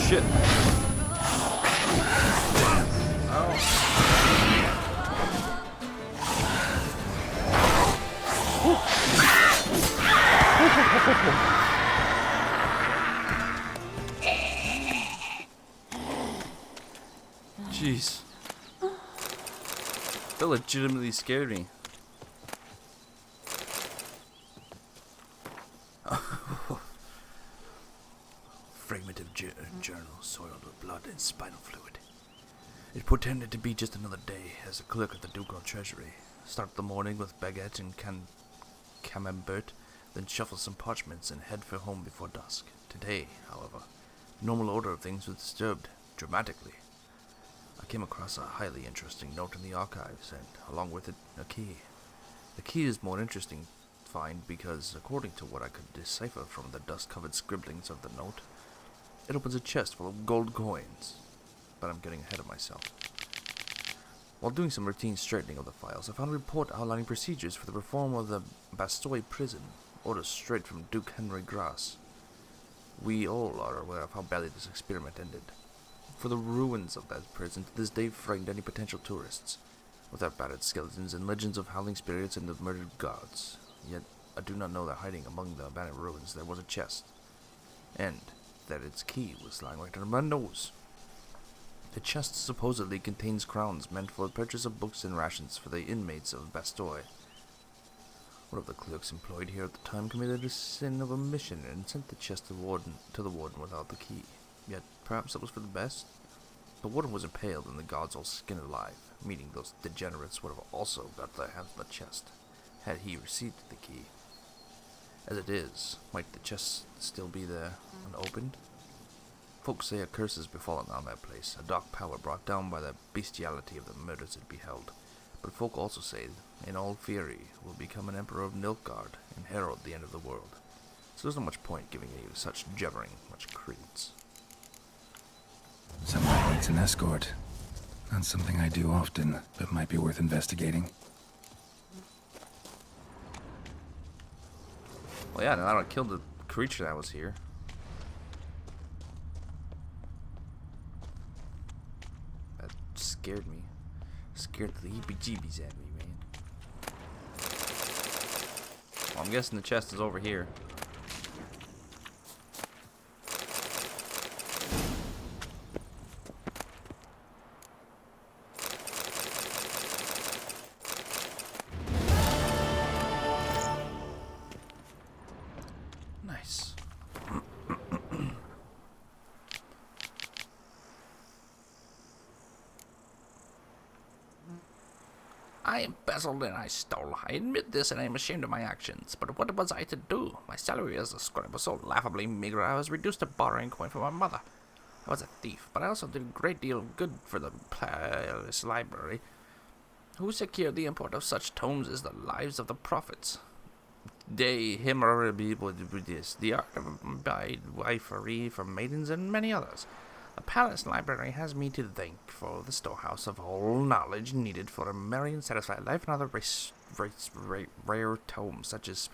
Shit. Jeez. That legitimately scared me. Fragment of journal soiled with blood and spinal fluid. It portended to be just another day as a clerk at the ducal treasury. Start the morning with baguette and camembert, then shuffle some parchments and head for home before dusk. Today, however, the normal order of things was disturbed dramatically. I came across a highly interesting note in the archives, and along with it, a key. The key is more interesting to find because, according to what I could decipher from the dust-covered scribblings of the note, it opens a chest full of gold coins. But I'm getting ahead of myself. While doing some routine straightening of the files, I found a report outlining procedures for the reform of the Bastoy prison, orders straight from Duke Henry Grass. We all are aware of how badly this experiment ended. For the ruins of that prison to this day frightened any potential tourists, with their battered skeletons and legends of howling spirits and the murdered gods. Yet I do not know that hiding among the abandoned ruins there was a chest, and that its key was lying right under my nose. The chest supposedly contains crowns meant for the purchase of books and rations for the inmates of Bastoy. One of the clerks employed here at the time committed a sin of omission and sent the chest to the warden without the key. Yet perhaps it was for the best. The warden was impaled and the gods all skinned alive, meaning those degenerates would have also got their hands on the chest, had he received the key. As it is, might the chest still be there, unopened? Folks say a curse has befallen on that place, a dark power brought down by the bestiality of the murders it beheld. But folk also say, in all fury, will become an emperor of Nilfgaard and herald the end of the world. So there's not much point giving any of such jabbering much credence. Someone needs an escort. Not something I do often, but might be worth investigating. Well, yeah, now that I killed the creature that was here. That scared me. Scared the heebie-jeebies at me, man. Well, I'm guessing the chest is over here. Nice. I embezzled and I stole. I admit this and I am ashamed of my actions. But what was I to do? My salary as a scribe was so laughably meager I was reduced to borrowing coin from my mother. I was a thief, but I also did a great deal of good for the palace library. Who secured the import of such tomes as the Lives of the Prophets? De Himmeribibudis, the art of wifery for maidens, and many others. The palace library has me to thank for the storehouse of all knowledge needed for a merry and satisfied life, and other rare tomes such as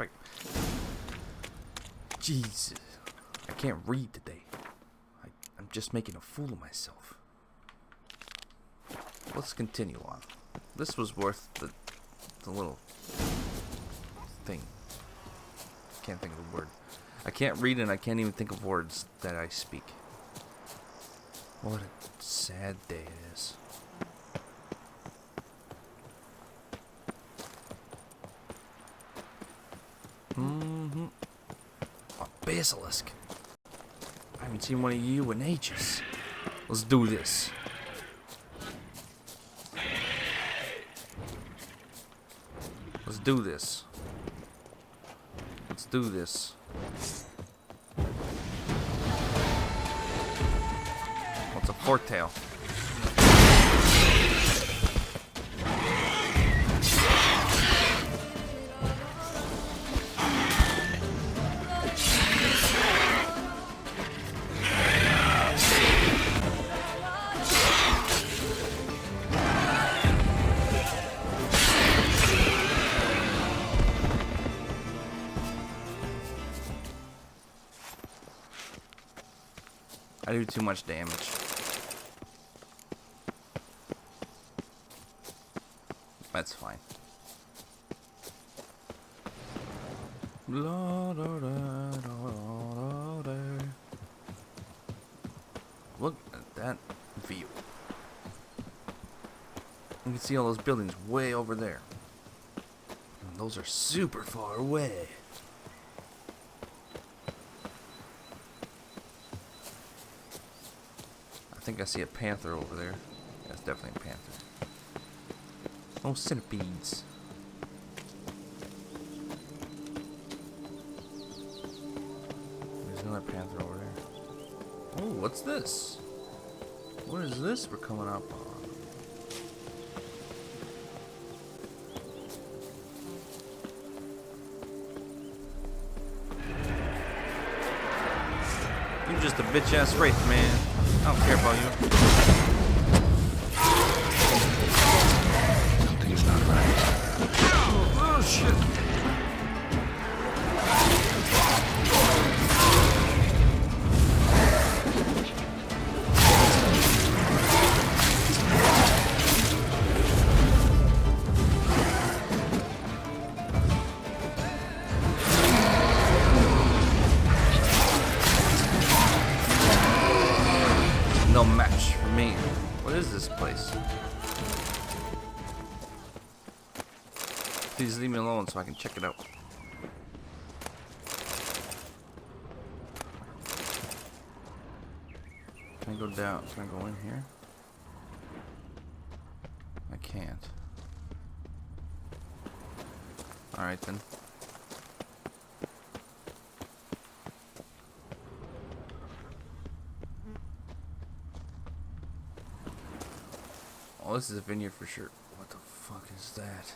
Jesus, I can't read today. I'm just making a fool of myself. Let's continue on. This was worth the little thing. Can't think of a word. I can't read and I can't even think of words that I speak. What a sad day it is. A basilisk. I haven't seen one of you in ages. Let's do this. Let's do this. Let's do this. What's a fork tail? I do too much damage. That's fine. Look at that view. You can see all those buildings way over there. And those are super far away. I think I see a panther over there. That's definitely a panther. Oh, centipedes. There's another panther over there. Oh, what's this? What is this we're coming up on? You're just a bitch-ass wraith, man. I don't care about you. Something's not right. Oh, shit. No match for me. What is this place? Please leave me alone so I can check it out. Can I go down? Can I go in here? I can't. Alright then. Oh, this is a vineyard for sure. What the fuck is that?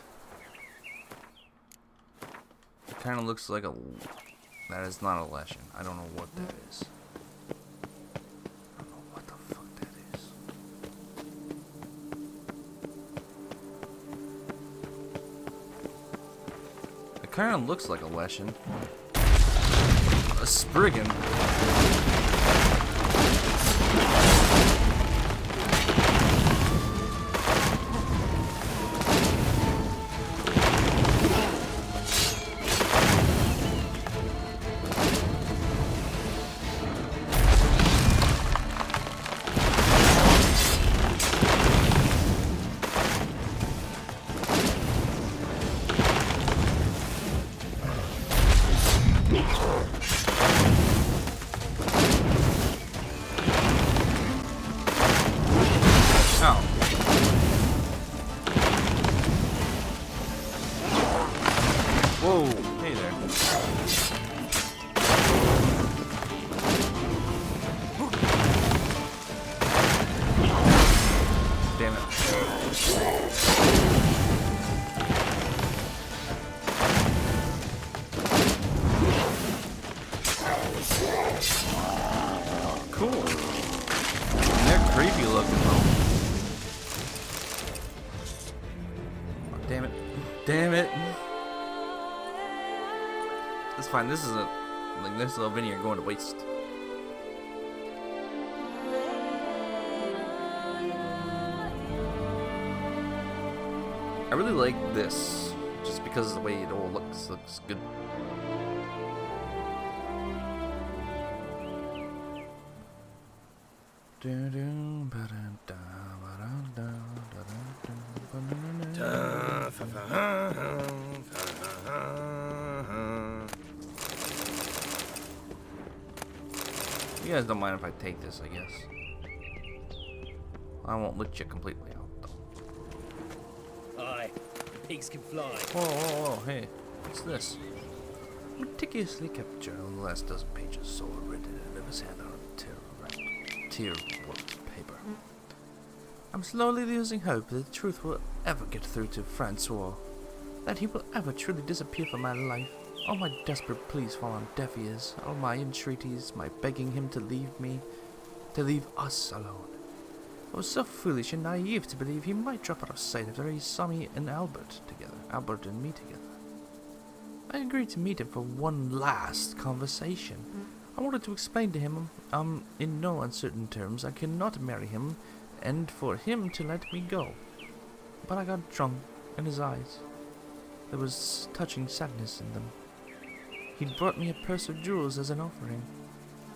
It kind of looks like a... That is not a lesson. I don't know what that is. I don't know what the fuck that is. It kind of looks like a lesson. A Spriggan. Whoa, hey there. Damn it. Cool. They're creepy looking though. Oh, damn it. Damn it. It's fine. This is a like this little vineyard going to waste. I really like this, just because of the way it all looks. Looks good. You guys don't mind if I take this, I guess. I won't let you completely out, though. Aye, the pigs can fly. Whoa, whoa, whoa, hey. What's this? Meticulously kept journal in the last dozen pages, so written and never handed on tear paper. I'm slowly losing hope that the truth will ever get through to Francois. That he will ever truly disappear from my life. All my desperate pleas fall on deaf ears, all my entreaties, my begging him to leave me, to leave us alone. I was so foolish and naive to believe he might drop out of sight after he saw me and Albert and me together. I agreed to meet him for one last conversation. I wanted to explain to him, in no uncertain terms, I cannot marry him, and for him to let me go. But I got drunk in his eyes. There was touching sadness in them. He'd brought me a purse of jewels as an offering.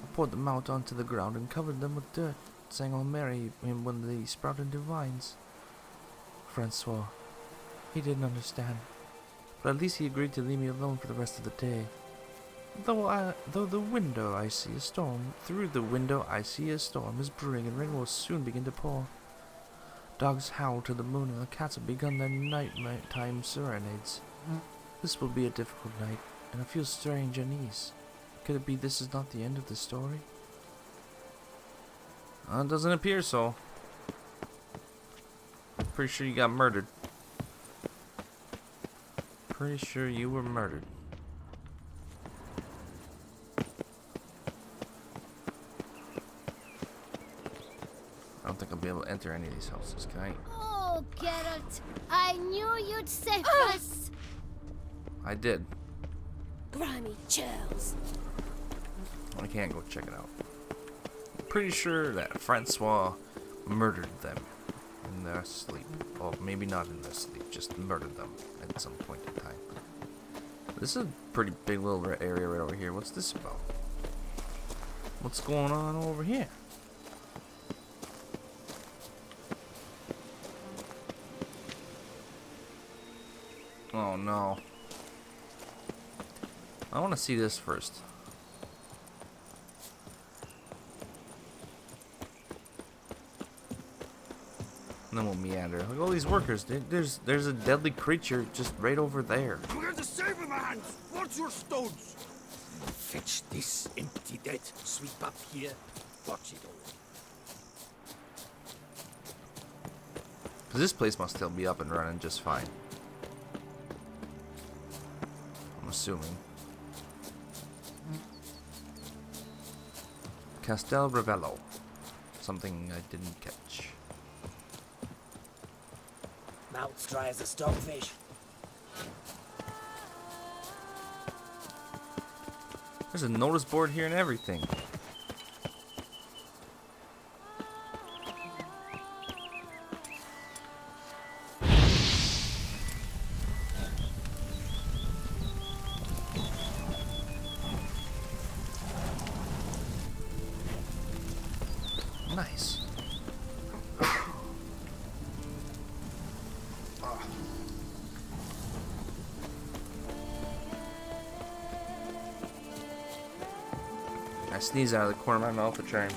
I poured them out onto the ground and covered them with dirt, saying I'll marry him when they sprout into vines. Francois, he didn't understand, but at least he agreed to leave me alone for the rest of the day. Through the window I see a storm is brewing and rain will soon begin to pour. Dogs howl to the moon and the cats have begun their nighttime serenades. This will be a difficult night, and I feel strange unease. Could it be this is not the end of the story? It doesn't appear so. Pretty sure you got murdered. Pretty sure you were murdered. I don't think I'll be able to enter any of these houses, can I? Oh, Geralt, I knew you'd save us. I did. Grimy churls. I can't go check it out. I'm pretty sure that Francois murdered them in their sleep. Or maybe not in their sleep, just murdered them at some point in time. This is a pretty big little area right over here. What's this about? What's going on over here? Oh no. I want to see this first. And then we'll meander. Look at all these workers. There's a deadly creature just right over there. We got the saber hands. What's your stones? Fetch this empty dead. Sweep up here. Watch it all. Cause this place must still be up and running just fine. I'm assuming. Castel Ravello. Something I didn't catch. Mouth's dry as a stonefish. There's a notice board here and everything. Nice. I sneeze out of the corner of my mouth to try and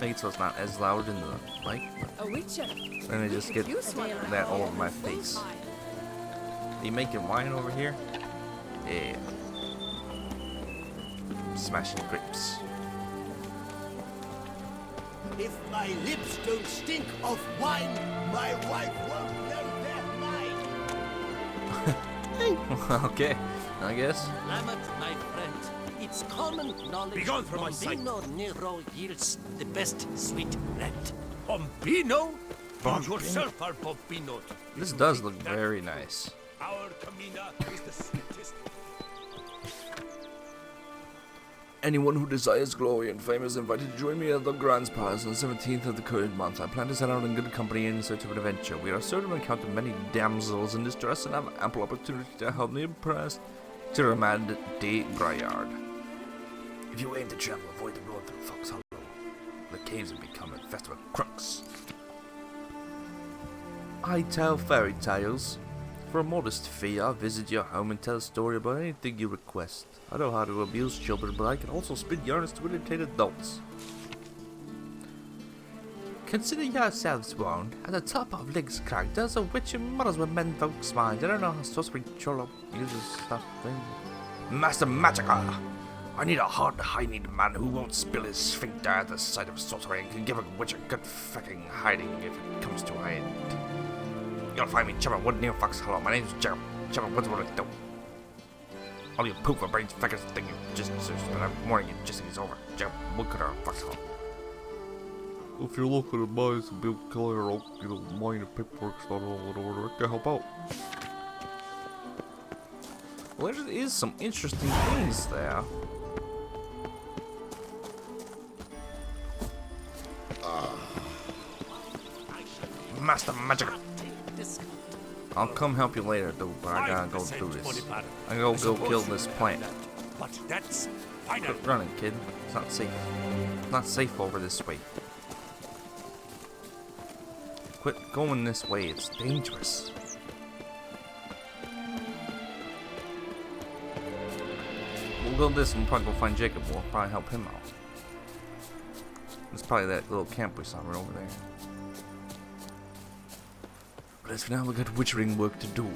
make it so it's not as loud in the mic. A witcher. And I just get that all over my face. Are you making wine over here? Yeah. Smashing grapes. If my lips don't stink of wine, my wife won't know they're mine. Okay, I guess. Lamet, my friend, it's common knowledge. Begone from my sight. Bombino Nero yields the best sweet red. Bombino? You yourself are Bombino. This does look very nice. Our Camina is the sweetest. Anyone who desires glory and fame is invited to join me at the Grand Palace on the 17th of the current month. I plan to set out in good company in search of an adventure. We are certain to encounter many damsels in distress and have ample opportunity to help the oppressed. Tiramad de Grayard. If you aim to travel, avoid the road through Fox Hollow. The caves have become infested with crooks. I tell fairy tales. For a modest fee, I'll visit your home and tell a story about anything you request. I know how to abuse children, but I can also spin yarns to entertain adults. Consider yourselves warned. At the top of Link's characters, a witch who muddles with men folks' minds. I don't know how sorcery troll uses stuff. Master Magica! I need a hard-hiding man who won't spill his sphincter at the sight of sorcery and can give a witch a good fucking hiding if it comes to a end. You'll find me Chipper Wood near Fox Hollow. My name's Geralt. Chipper Wood's what I do. All you poop for brains figures think you just but I'm warning you, just think it's over. Geralt Wood Cutter Fox Hollow. If you're looking at mine to be clear, mine and paperwork's not all in order. I can help out. Well, there is some interesting things there. Master Magic. I'll come help you later, dude, but I gotta go do this. I gotta go kill this plant. But that's final. Quit running, kid. It's not safe. It's not safe over this way. Quit going this way. It's dangerous. We'll go this and we'll probably go find Jacob. We'll probably help him out. It's probably that little camp we saw right over there. But as for now, we got witchering work to do.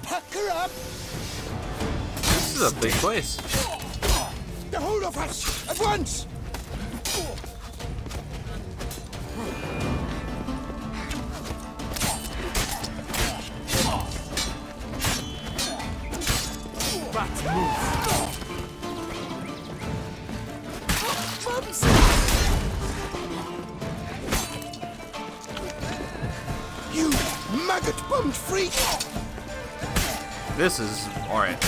Pack her up! This is a big place. The whole of us! At once! You maggot-bummed freak! This is alright.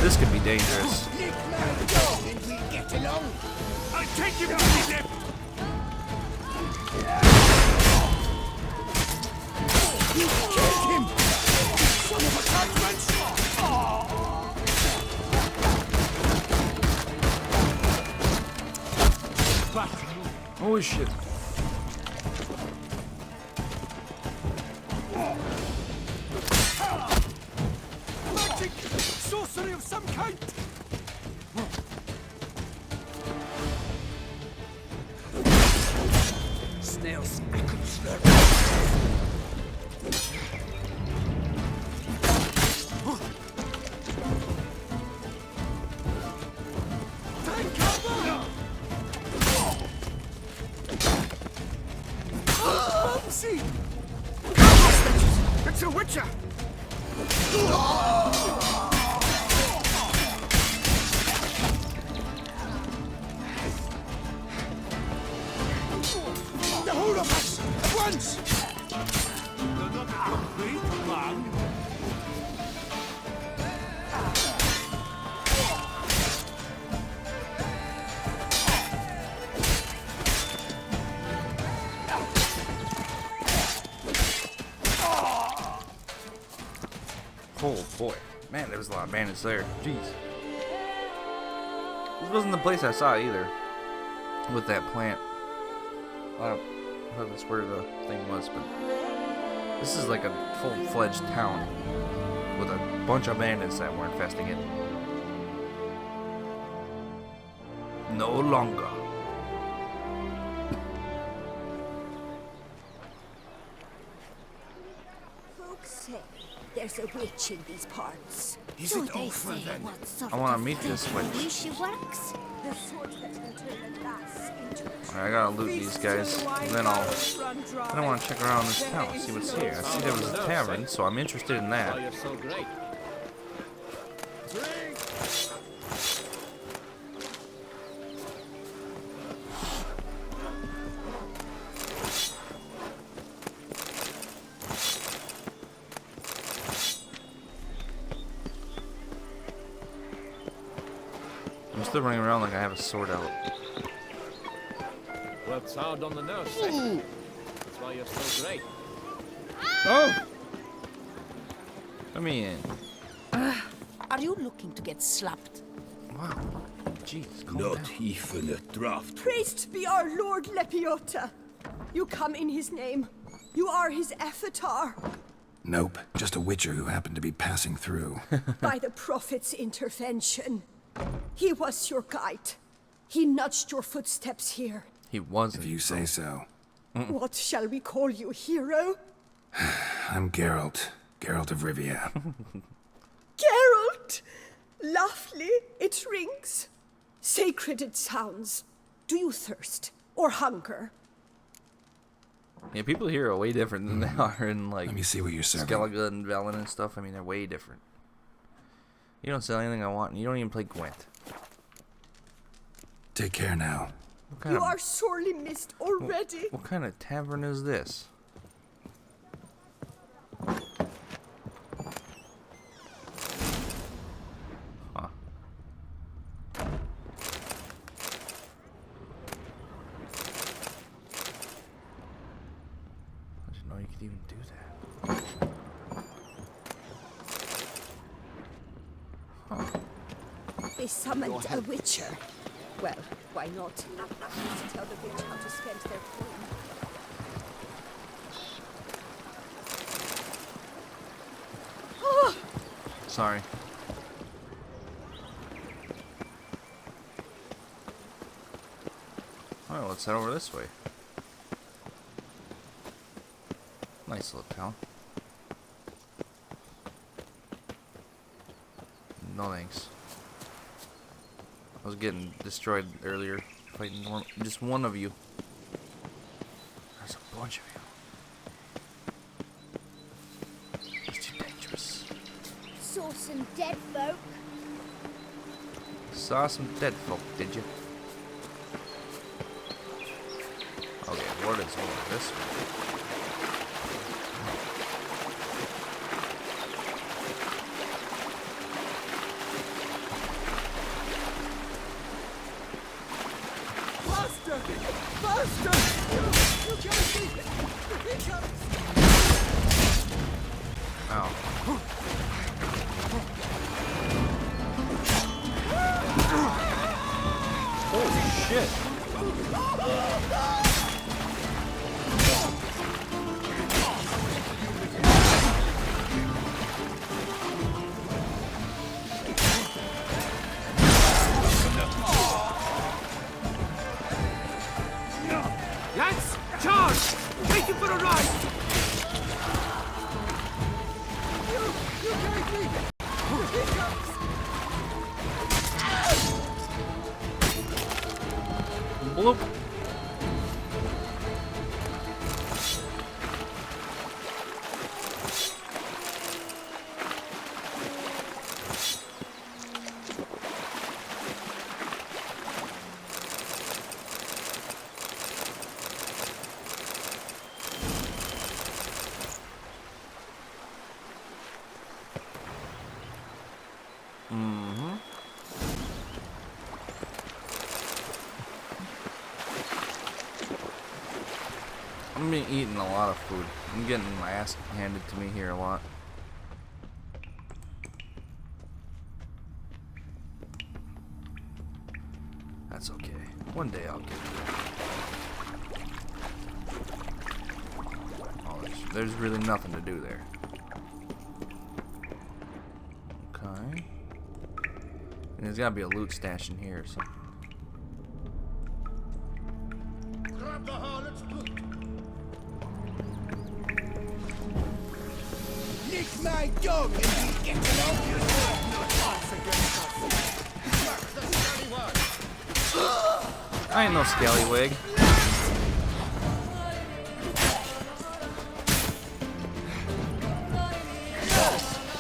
This could be dangerous. I'll take you to the left. You killed him! Son of a consequence! Oh shit. Magic! Sorcery of some kind! Snails, I could slurp. Take cover! Bumsy! It's a witcher! The whole of us! At once! You're not a complete man. Oh boy. Man, there was a lot of bandits there. Jeez. This wasn't the place I saw either. With that plant. I don't know if that's where the thing was, but this is like a full-fledged town with a bunch of bandits that were infesting it. No longer. Folks say there's a witch in these parts. Is it over then? I want to meet this witch. She works. The sort that can turn the glass into Alright, I gotta loot these guys, and then I want to check around this town, see what's here. I see there was a tavern, so I'm interested in that. You're so great. I'm still running around like I have a sword out. Worked hard on the nose, eh? That's why you're so great. Oh! Let me in. Are you looking to get slapped? Wow. Jeez, calm Not down. even a draft. Praised be our Lord Lepiota. You come in his name. You are his avatar. Nope, just a witcher who happened to be passing through. By the prophet's intervention. He was your guide. He nudged your footsteps here. He wasn't. If you say so. What shall we call you, hero? I'm Geralt. Geralt of Rivia. Geralt! Lovely, it rings. Sacred it sounds. Do you thirst or hunger? Yeah, people here are way different than they are in, like, Let me see what you're serving. Skellige and Velen and stuff. I mean, they're way different. You don't sell anything I want, and you don't even play Gwent. Take care now. You are sorely missed already. What kind of tavern is this? Huh. I didn't know you could even do that. Huh. They summoned a witcher. Well, why not? Just tell the witch how to spend their coin. Sorry. Alright, let's head over this way. Nice little town. No thanks. I was getting destroyed earlier, fighting just one of you. There's a bunch of you. It's too dangerous. Saw some dead folk. Saw some dead folk, did you? Okay, what is over this way? Lads, charge! Take him for a ride! Bloop. I'm eating a lot of food. I'm getting my ass handed to me here a lot. That's okay. One day I'll get it. Oh, there's really nothing to do there. Okay. And there's gotta be a loot stash in here or something. Grab the harlot's boot. Lick my dog and we get along. You have no chance against us. Fuck the scallywag. I ain't no scallywag.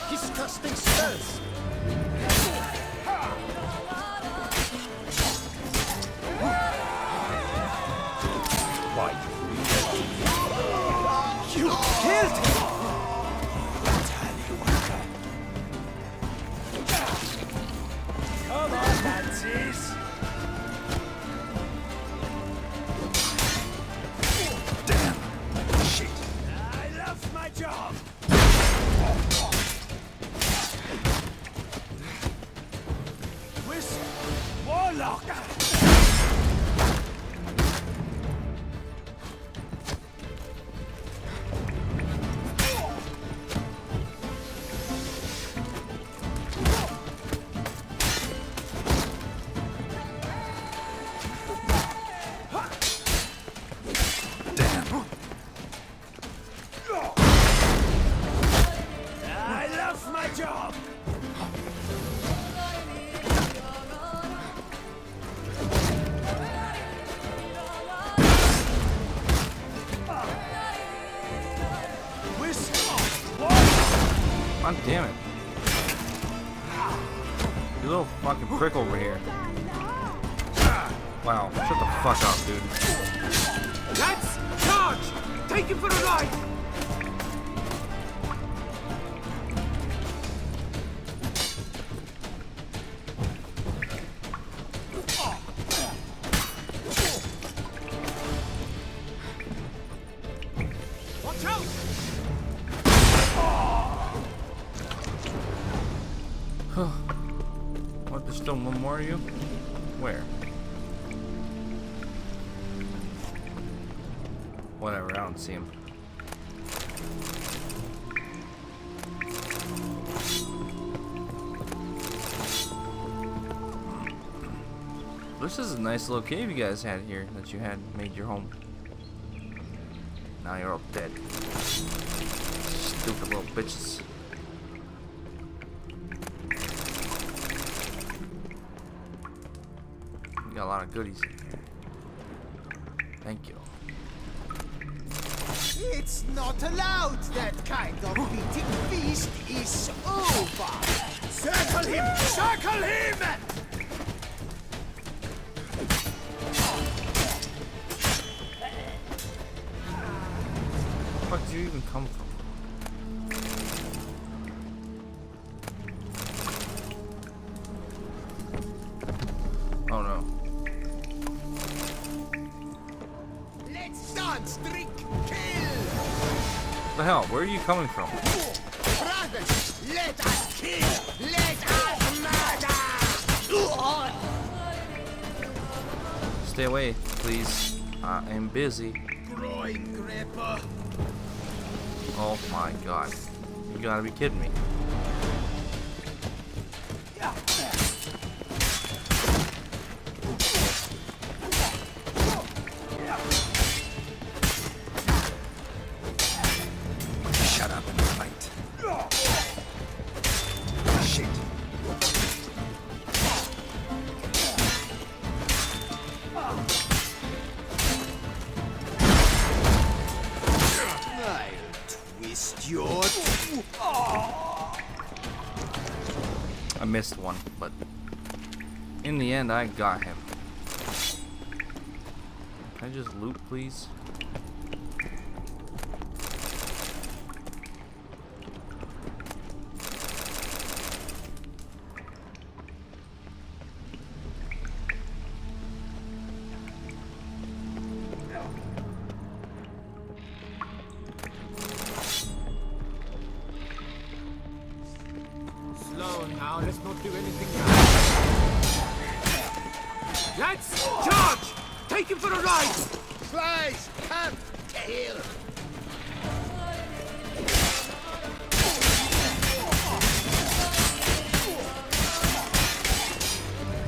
Disgusting spells. You killed him! Come on, Nancy's! Damn! Shit! I lost my job! Whistle! Warlock! God damn it. You little fucking prick over here. Wow, shut the fuck up, dude. Let's charge! Take him for a ride! Watch out! What, there's still one more of you? Where? Whatever, I don't see him. This is a nice little cave you guys had here that you had made your home. Now you're all dead. Stupid little bitches. You got a lot of goodies in here. Thank you. It's not allowed. That kind of fleeting feast is over. Circle him! Circle him! Where the fuck did you even come from? Oh no. Let's dance, drink, kill! What the hell? Where are you coming from? Brothers, let us kill! Let us murder! Stay away, please. I am busy. Groin gripper! Oh my god. You gotta be kidding me. Shut up and fight. Shit. I'll twist your... I missed one, but in the end I got him. Can I just loot, please? Slow now, let's not do anything now. Let's charge! Take him for a ride! Slice! Camp! Tail!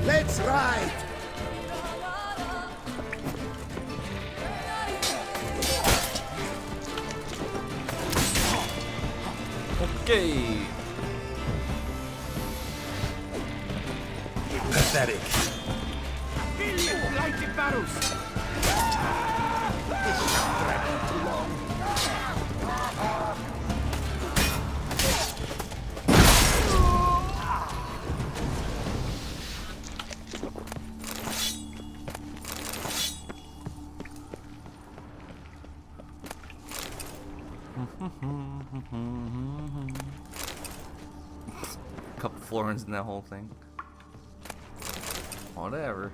Let's ride! Okay. Pathetic. Billion lighted barrels! This shall drag on too long. Couple florins in that whole thing. Whatever.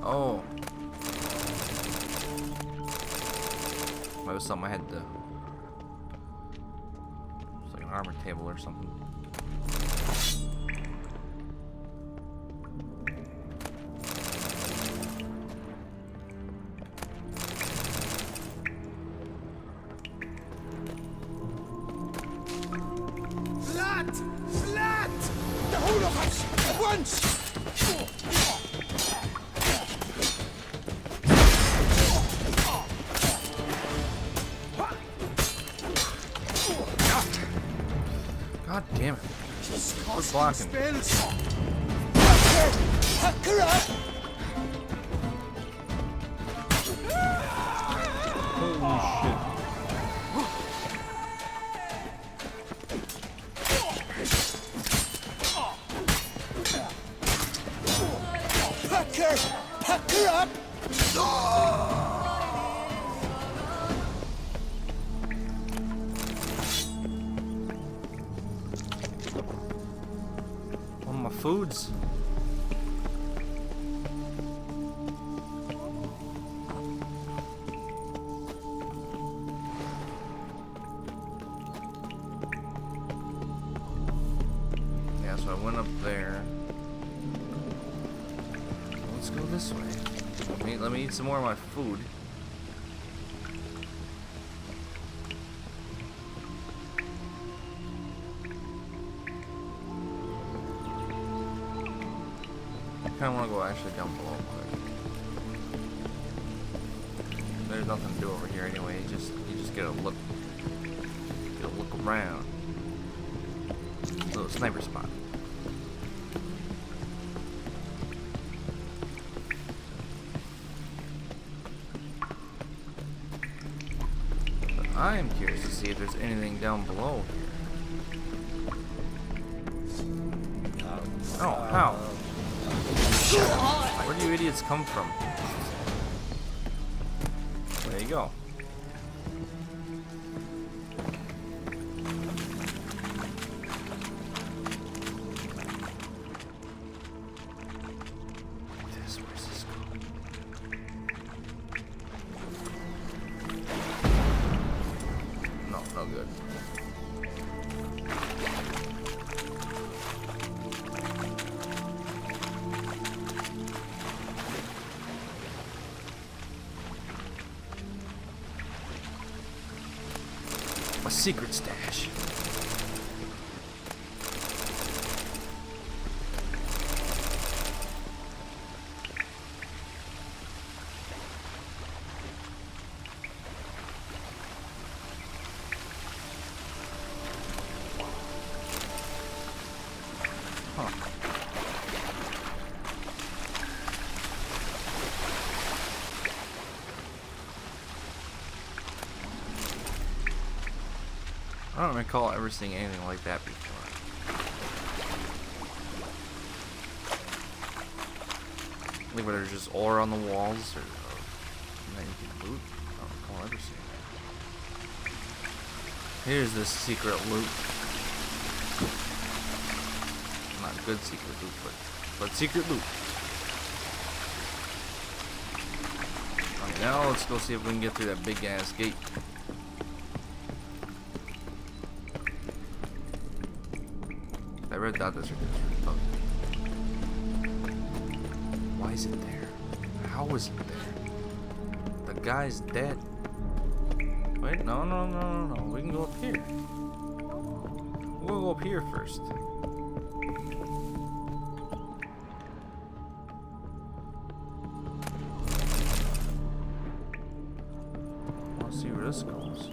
Oh. That was something I had to... It's like an armor table or something. Slat! Slat! The whole of us! At once! God damn it. She's Quit blocking. spells. Pucker up! Holy shit. Pucker up! One of my foods. Yeah, so I went up there. Let's go this way. Let me eat some more of my food. I kind of want to go actually down below quick. There's nothing to do over here anyway. You just get a look around. Little sniper spot. I am curious to see if there's anything down below here. Oh, how? Where do you idiots come from? There you go. Where's this going? No, no good. A secret stash. I don't recall ever seeing anything like that before. Like where there's just ore on the walls or that you can loot. I don't recall ever seeing that. Here's this secret loot. Not good secret loot, but secret loot. Okay, now let's go see if we can get through that big ass gate. I read that this oh. Why is it there? How is it there? The guy's dead. Wait, no. We can go up here. We'll go up here first. Let's see where this goes.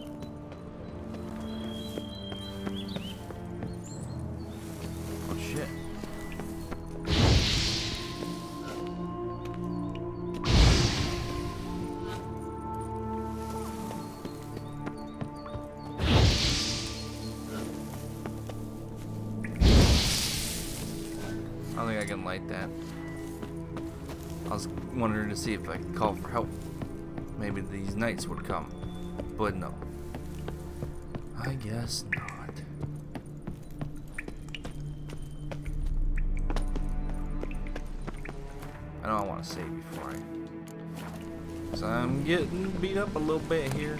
Shit. I don't think I can light that. I was wondering to see if I could call for help. Maybe these knights would come. But no. I guess not. I know I want to save before I... So I'm getting beat up a little bit here.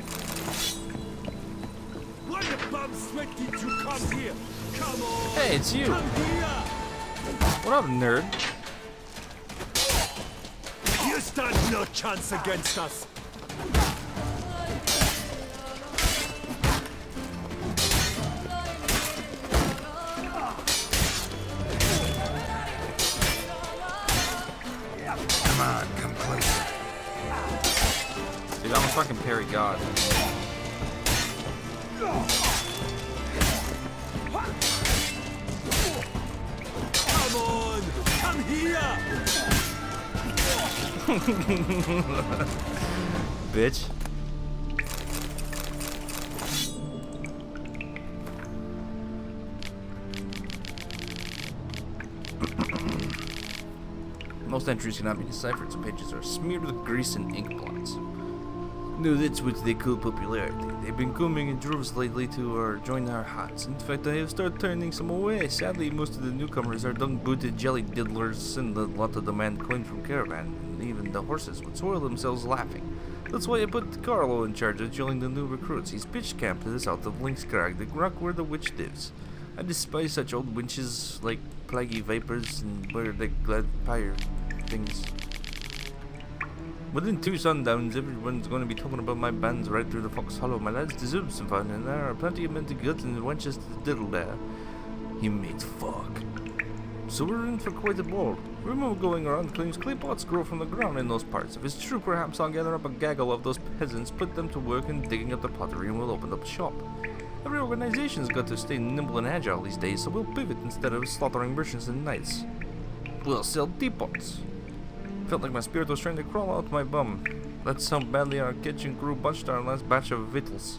Why the bum sweat did you come here? Come on! Hey, it's you! Come here! What up, nerd? You stand no chance against us! Come on, come closer. Dude, I'm a fucking parry god. Come on! Come here! Bitch. Most entries cannot be deciphered, so pages are smeared with grease and ink blots. No, that's what they call popularity. They've been coming in droves lately to join our huts. In fact, I have started turning some away. Sadly, most of the newcomers are dung-booted jelly diddlers, and a lot of the men coined from caravan, and even the horses would soil themselves laughing. That's why I put Carlo in charge of drilling the new recruits. He's pitched camp to the south of Linkskrag, the rock where the witch lives. I despise such old winches like plaguey vapors and where they glad fire things. Within 2 sundowns, everyone's going to be talking about my bands right through the Fox Hollow. My lads deserve some fun, and there are plenty of men to gut and wenches to diddle there. He made fuck. So we're in for quite a ball. Rumor going around claims clay pots grow from the ground in those parts. If it's true, perhaps I'll gather up a gaggle of those peasants, put them to work in digging up the pottery, and we'll open up a shop. Every organization's got to stay nimble and agile these days, so we'll pivot instead of slaughtering merchants and knights. We'll sell teapots. Felt like my spirit was trying to crawl out my bum. That's how badly our kitchen crew botched our last batch of victuals.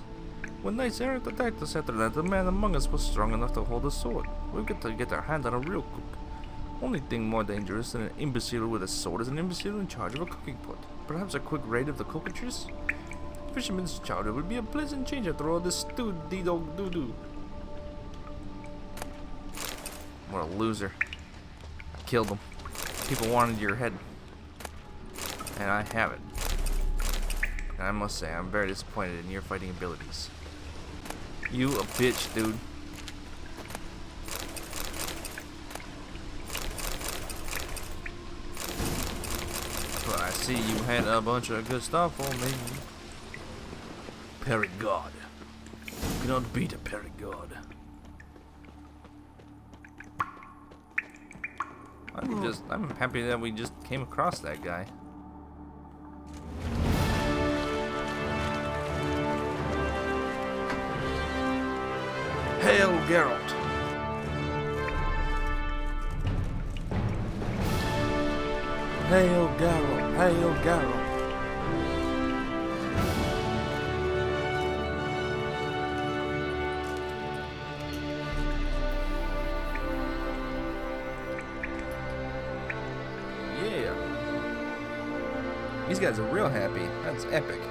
When knights errant attacked us after that, the man among us was strong enough to hold a sword. We've got to get our hand on a real cook. Only thing more dangerous than an imbecile with a sword is an imbecile in charge of a cooking pot. Perhaps a quick raid of the cockatures? Fisherman's chowder would be a pleasant change after all this stewed dee-dog doo-doo. What a loser. I killed him. People wanted your head. And I have it. And I must say, I'm very disappointed in your fighting abilities. You a bitch, dude. But I see you had a bunch of good stuff for me. Perigord. You cannot beat a Perigord. I'm happy that we just came across that guy. Hail Geralt! Hail Geralt! Hail Geralt! Yeah! These guys are real happy. That's epic.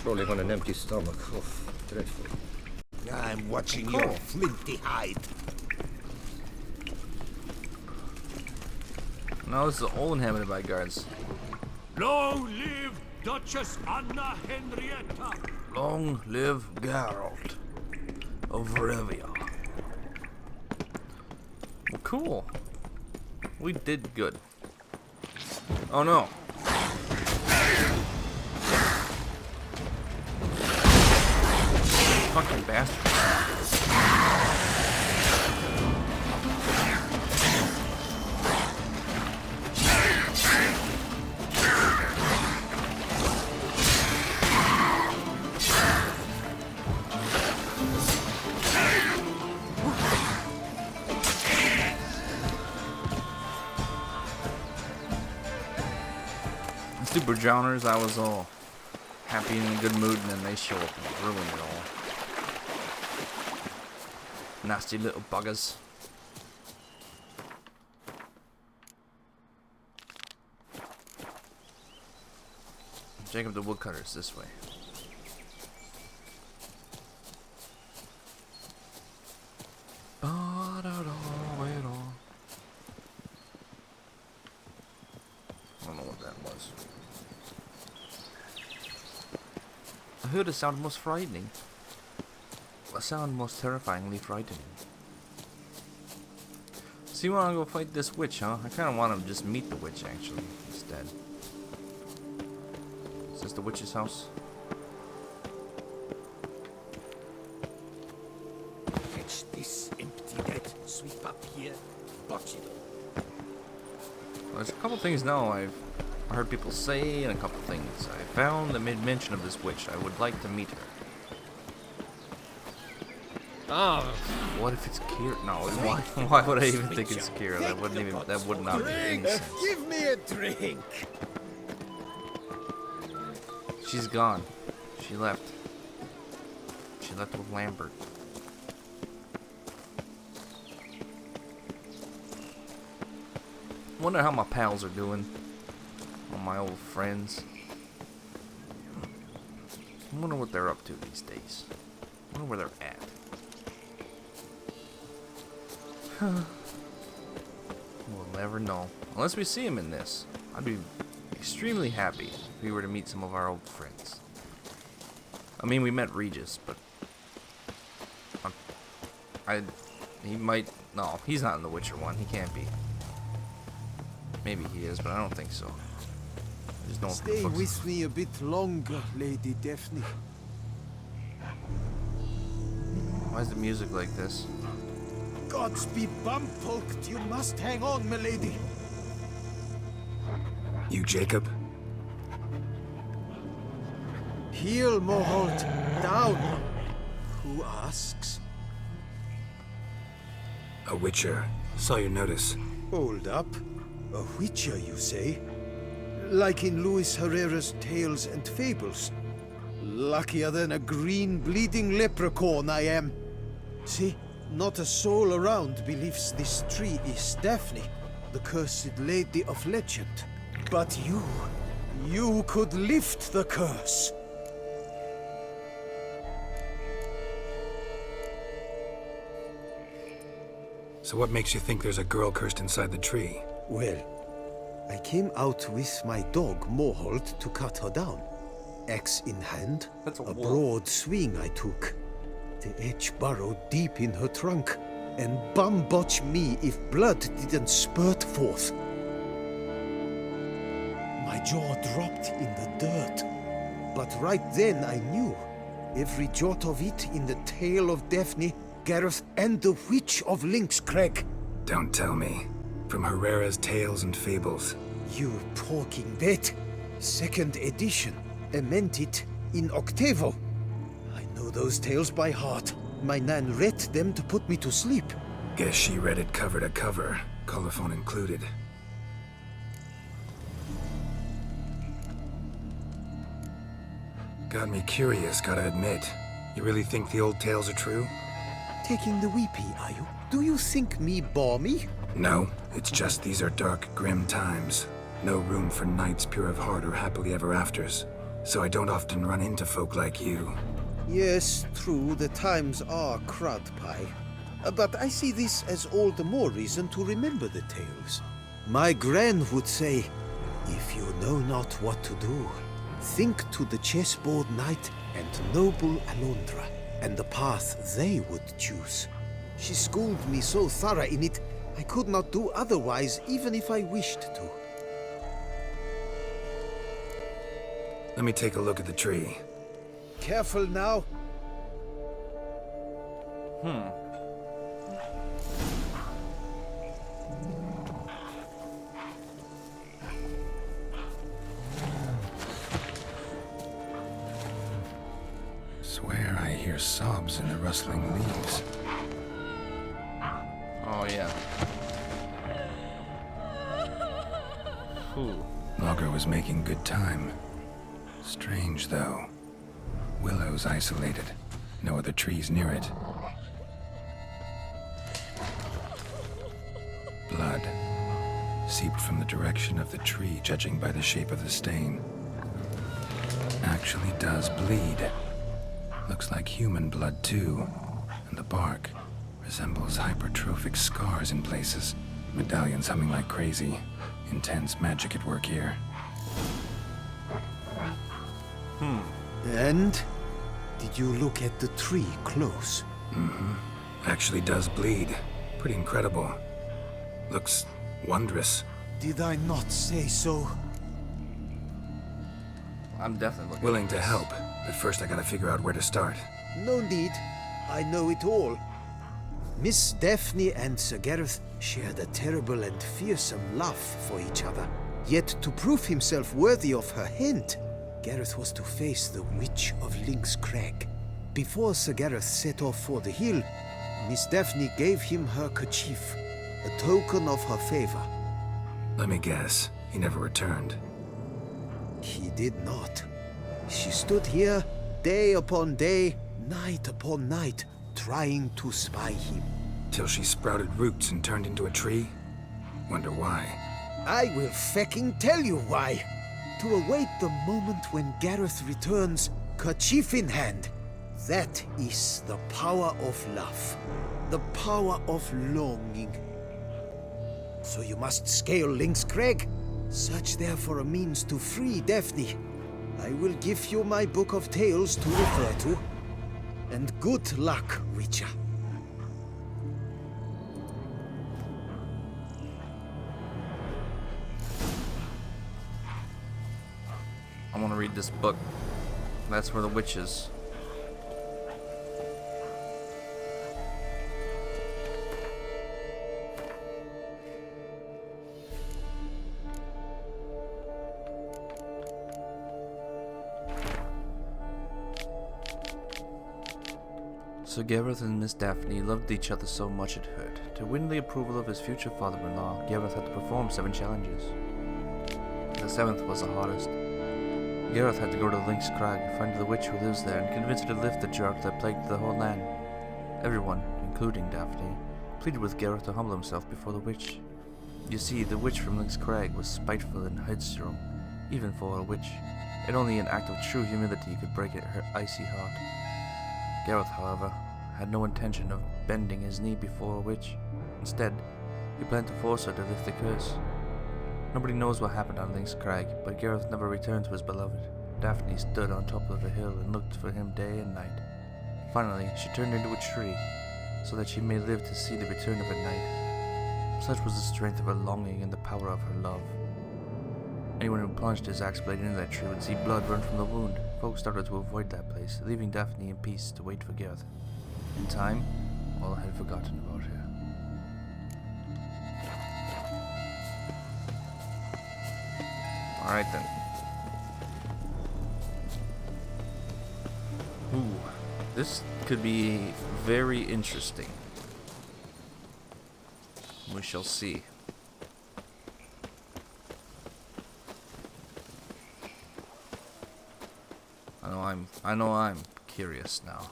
Rolling on an empty stomach. Oh, dreadful. I'm watching your flinty hide. No, this is all inhabited by guards. Long live Duchess Anna Henrietta! Long live Geralt of Rivia. Well, cool. We did good. Oh no. Fucking bastard. Super Jowners, I was all happy and in a good mood, and then they show up and ruin it all. Nasty little buggers. Jacob the Woodcutter's this way. I don't know what that was. I heard a sound most frightening. A sound most terrifyingly frightening. So you wanna go fight this witch, huh? I kinda wanna just meet the witch, actually, instead. Is this the witch's house? Fetch this empty net, sweep up here, botch it. Well, there's a couple things now I've heard people say, and a couple things I found that made mention of this witch. I would like to meet her. Oh. What if it's Kira? No, why would I even think it's Kira? That would not make any sense. Give me a drink. She's gone. She left. She left with Lambert. Wonder how my pals are doing. All my old friends. I wonder what they're up to these days. I wonder where they're at. We'll never know. Unless we see him in this. I'd be extremely happy if we were to meet some of our old friends. I mean, we met Regis, but... he might... No, he's not in the Witcher one. He can't be. Maybe he is, but I don't think so. I just don't Stay with me a bit longer, Lady Daphne. Why is the music like this? Gods be bum-poked. You must hang on, milady. You Jacob? Heel, Moholt. Down. Who asks? A Witcher. Saw your notice. Hold up. A Witcher, you say? Like in Luis Herrera's Tales and Fables. Luckier than a green bleeding leprechaun I am. See? Not a soul around believes this tree is Daphne, the cursed lady of legend. But you could lift the curse. So what makes you think there's a girl cursed inside the tree? Well, I came out with my dog, Moholt, to cut her down. Axe in hand, a broad swing I took. The edge burrowed deep in her trunk, and bum-botch me if blood didn't spurt forth. My jaw dropped in the dirt. But right then I knew. Every jot of it in the tale of Daphne, Gareth, and the Witch of Lynxcrag. Don't tell me. From Herrera's Tales and Fables. You talking that? Second edition. Amended in octavo. I know those tales by heart. My nan read them to put me to sleep. Guess she read it cover to cover, colophon included. Got me curious, gotta admit. You really think the old tales are true? Taking the weepy, are you? Do you think me balmy? No, it's just these are dark, grim times. No room for knights pure of heart or happily ever afters. So I don't often run into folk like you. Yes, true, the times are crud pie. But I see this as all the more reason to remember the tales. My gran would say, if you know not what to do, think to the chessboard knight and noble Alondra, and the path they would choose. She schooled me so thorough in it, I could not do otherwise, even if I wished to. Let me take a look at the tree. Careful now. Swear I hear sobs in the rustling leaves. Oh, yeah. Whew. Logger was making good time. Strange, though. Willow's isolated. No other trees near it. Blood. Seeped from the direction of the tree, judging by the shape of the stain. Actually does bleed. Looks like human blood, too. And the bark resembles hypertrophic scars in places. Medallions humming like crazy. Intense magic at work here. And? Did you look at the tree close? Mm-hmm. Actually does bleed. Pretty incredible. Looks wondrous. Did I not say so? I'm definitely looking willing to help, but first I gotta figure out where to start. No need. I know it all. Miss Daphne and Sir Gareth shared a terrible and fearsome love for each other. Yet to prove himself worthy of her hand, Gareth was to face the Witch of Lynxcrag. Before Sir Gareth set off for the hill, Miss Daphne gave him her kerchief, a token of her favor. Let me guess, he never returned. He did not. She stood here day upon day, night upon night, trying to spy him. Till she sprouted roots and turned into a tree? Wonder why. I will fecking tell you why. To await the moment when Gareth returns, kerchief in hand. That is the power of love. The power of longing. So you must scale Link's Crag. Search there for a means to free Daphne. I will give you my book of tales to refer to. And good luck, Witcher. I want to read this book. That's where the witch is. Sir Gareth and Miss Daphne loved each other so much it hurt. To win the approval of his future father-in-law, Gareth had to perform 7 challenges. The 7th was the hardest. Gareth had to go to Link's Crag, find the witch who lives there, and convince her to lift the drought that plagued the whole land. Everyone, including Daphne, pleaded with Gareth to humble himself before the witch. You see, the witch from Link's Crag was spiteful and headstrong, even for a witch, and only an act of true humility could break her icy heart. Geralt, however, had no intention of bending his knee before a witch. Instead, he planned to force her to lift the curse. Nobody knows what happened on Link's Crag, but Geralt never returned to his beloved. Daphne stood on top of a hill and looked for him day and night. Finally, she turned into a tree, so that she may live to see the return of her knight. Such was the strength of her longing and the power of her love. Anyone who plunged his axe blade into that tree would see blood run from the wound. Folks started to avoid that place, leaving Daphne in peace to wait for Gareth. In time, all had forgotten about her. Alright then. Ooh, this could be very interesting. We shall see. I know I'm curious now.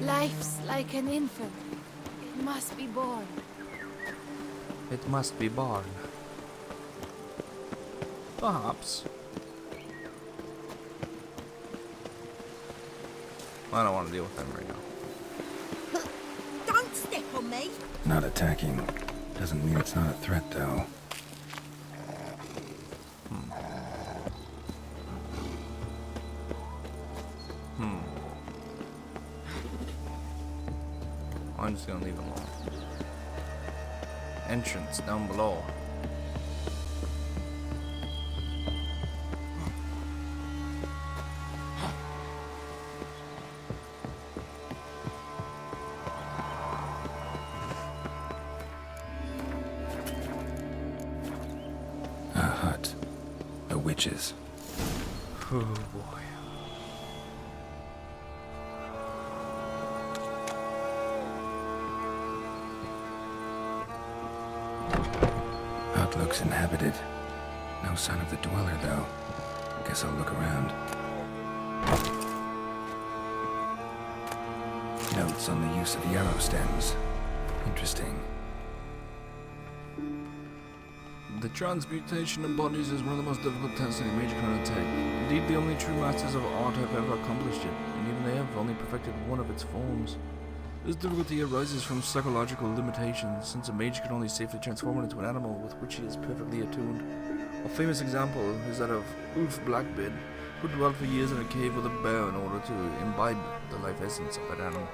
Life's like an infant. It must be born. It must be born. Perhaps. I don't want to deal with them right now. Don't step on me! Not attacking. Doesn't mean it's not a threat, though. I'm just gonna leave them alone. Entrance down below. A hut. A witch's. Oh boy. Hut looks inhabited. No sign of the dweller, though. Guess I'll look around. Notes on the use of yarrow stems. Interesting. The transmutation of bodies is one of the most difficult tests any mage can undertake. Indeed, the only true masters of art have ever accomplished it, and even they have only perfected one of its forms. This difficulty arises from psychological limitations, since a mage can only safely transform into an animal with which he is perfectly attuned. A famous example is that of Ulf Blackbeard, who dwelt for years in a cave with a bear in order to imbibe the life essence of that animal.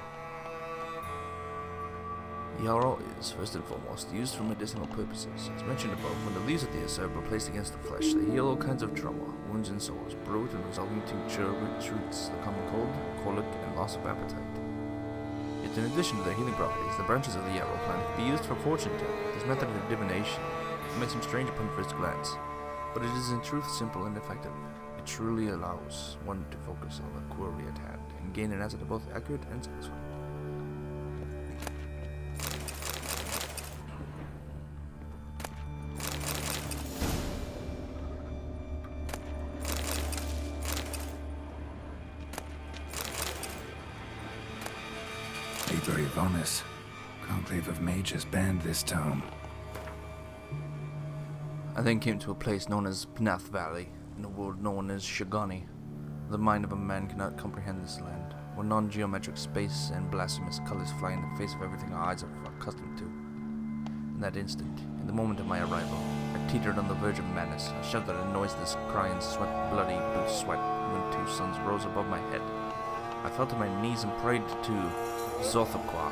Yarrow is, first and foremost, used for medicinal purposes. As mentioned above, when the leaves of this herb are placed against the flesh, they heal all kinds of trauma, wounds and sores, brewed and resolving tincture treats the common cold, colic, and loss of appetite. Yet in addition to their healing properties, the branches of the yarrow plant can be used for fortune telling. This method of divination may seem strange upon first glance, but it is in truth simple and effective. It truly allows one to focus on the query at hand and gain an answer both accurate and satisfying. Liber Ivonis. Conclave of mages banned this tome. I then came to a place known as Pnath Valley, in a world known as Shagani. The mind of a man cannot comprehend this land, where non-geometric space and blasphemous colors fly in the face of everything our eyes are accustomed to. In that instant, in the moment of my arrival, I teetered on the verge of madness. I shouted a noiseless cry and sweat bloody boot sweat when two suns rose above my head. I fell to my knees and prayed to Zothaqua,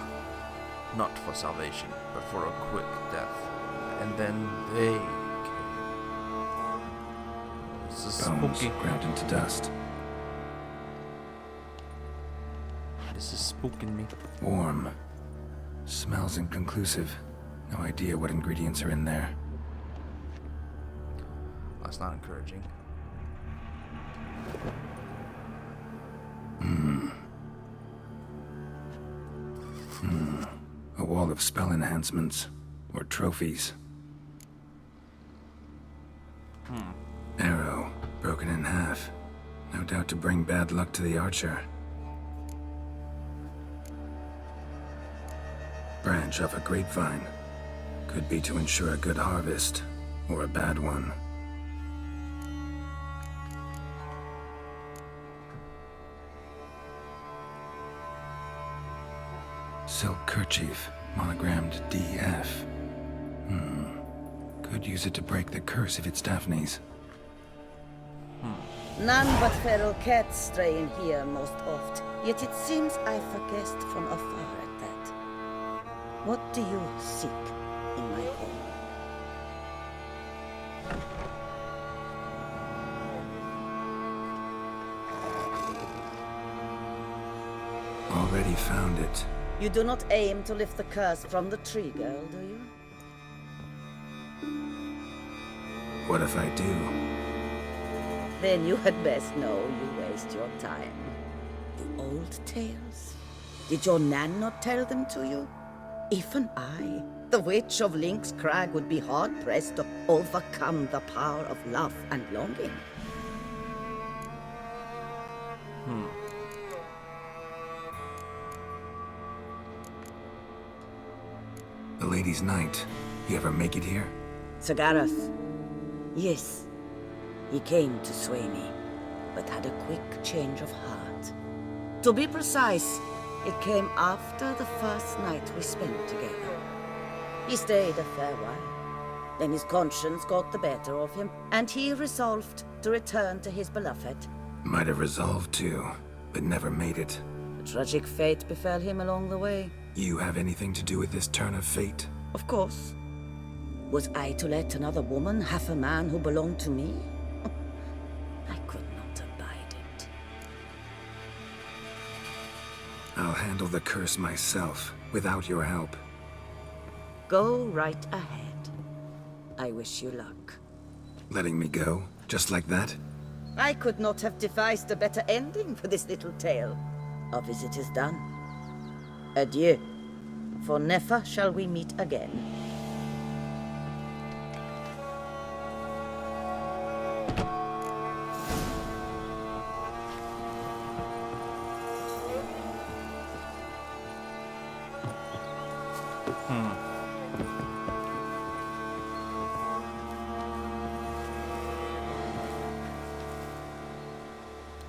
not for salvation, but for a quick death. And then they came. This is Bones spooky. ground into dust. This is spooking me. Warm. Smells inconclusive. No idea what ingredients are in there. That's not encouraging. A wall of spell enhancements. Or trophies. Arrow, broken in half. No doubt to bring bad luck to the archer. Branch of a grapevine. Could be to ensure a good harvest, or a bad one. Silk kerchief, monogrammed DF. Could use it to break the curse if it's Daphne's. None but feral cats stray in here most oft, yet it seems I've guessed from afar at that. What do you seek in my home? Already found it. You do not aim to lift the curse from the tree girl, do you? What if I do? Then you had best know you waste your time. The old tales? Did your Nan not tell them to you? Even I, the witch of Link's Crag, would be hard-pressed to overcome the power of love and longing. The Lady's Knight. You ever make it here? Sagarath. Yes. He came to sway me, but had a quick change of heart. To be precise, it came after the first night we spent together. He stayed a fair while. Then his conscience got the better of him, and he resolved to return to his beloved. Might have resolved to, but never made it. A tragic fate befell him along the way. You have anything to do with this turn of fate? Of course. Was I to let another woman have a man who belonged to me? I could not abide it. I'll handle the curse myself, without your help. Go right ahead. I wish you luck. Letting me go, just like that? I could not have devised a better ending for this little tale. Our visit is done. Adieu. For never shall we meet again.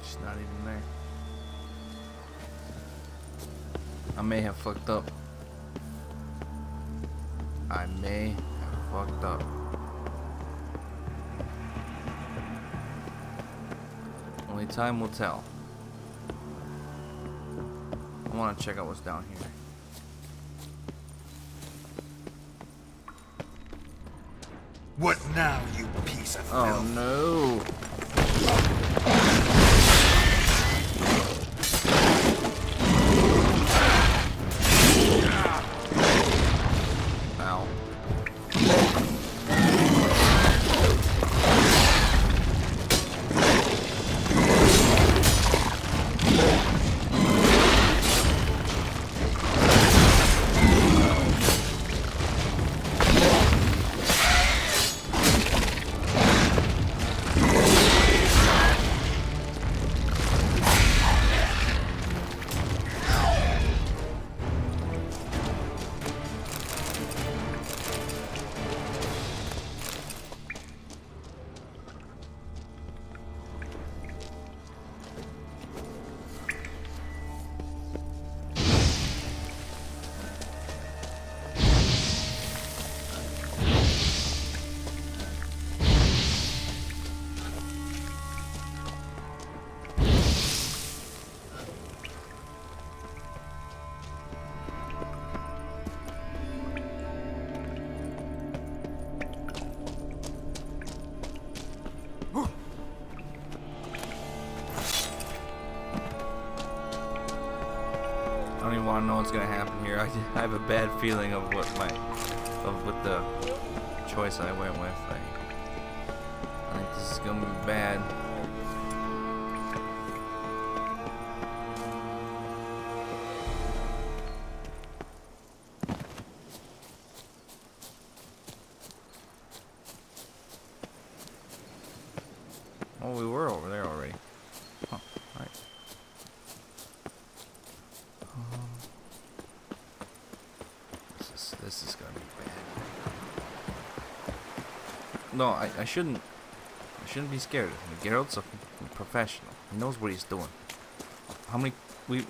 She's not even there. I may have fucked up. I may have fucked up. Only time will tell. I want to check out what's down here. What now, you piece of Oh no. Ow. I don't even want to know what's gonna happen here. I have a bad feeling of what the choice I went with. I think this is gonna be bad. Oh, we were over there already. Huh, right. This is gonna be bad. No, I shouldn't be scared. Geralt's a professional. He knows what he's doing. How many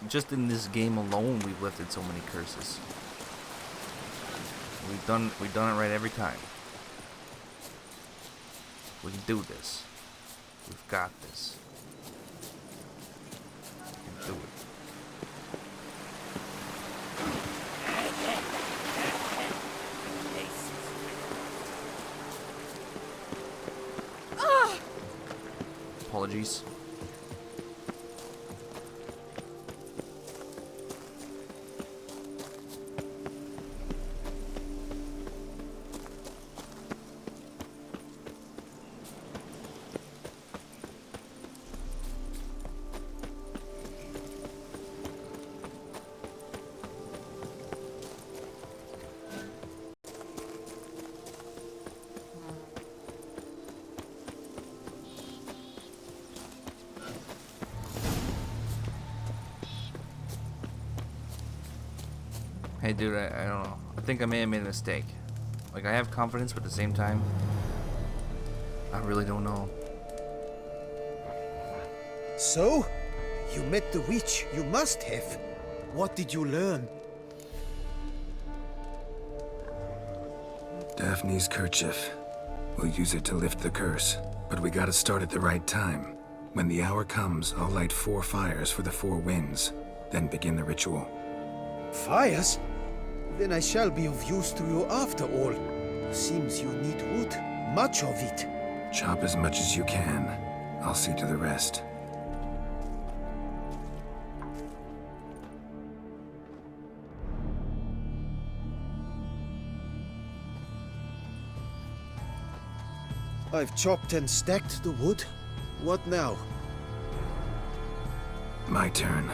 just in this game alone we've lifted so many curses. We've done it right every time. We can do this. We've got this. We can do it. Apologies. Hey dude, I don't know. I think I may have made a mistake. Like, I have confidence, but at the same time, I really don't know. So? You met the witch. You must have. What did you learn? Daphne's kerchief. We'll use it to lift the curse. But we gotta start at the right time. When the hour comes, I'll light 4 fires for the 4 winds. Then begin the ritual. Fires? Then I shall be of use to you after all. Seems you need wood. Much of it. Chop as much as you can. I'll see to the rest. I've chopped and stacked the wood. What now? My turn.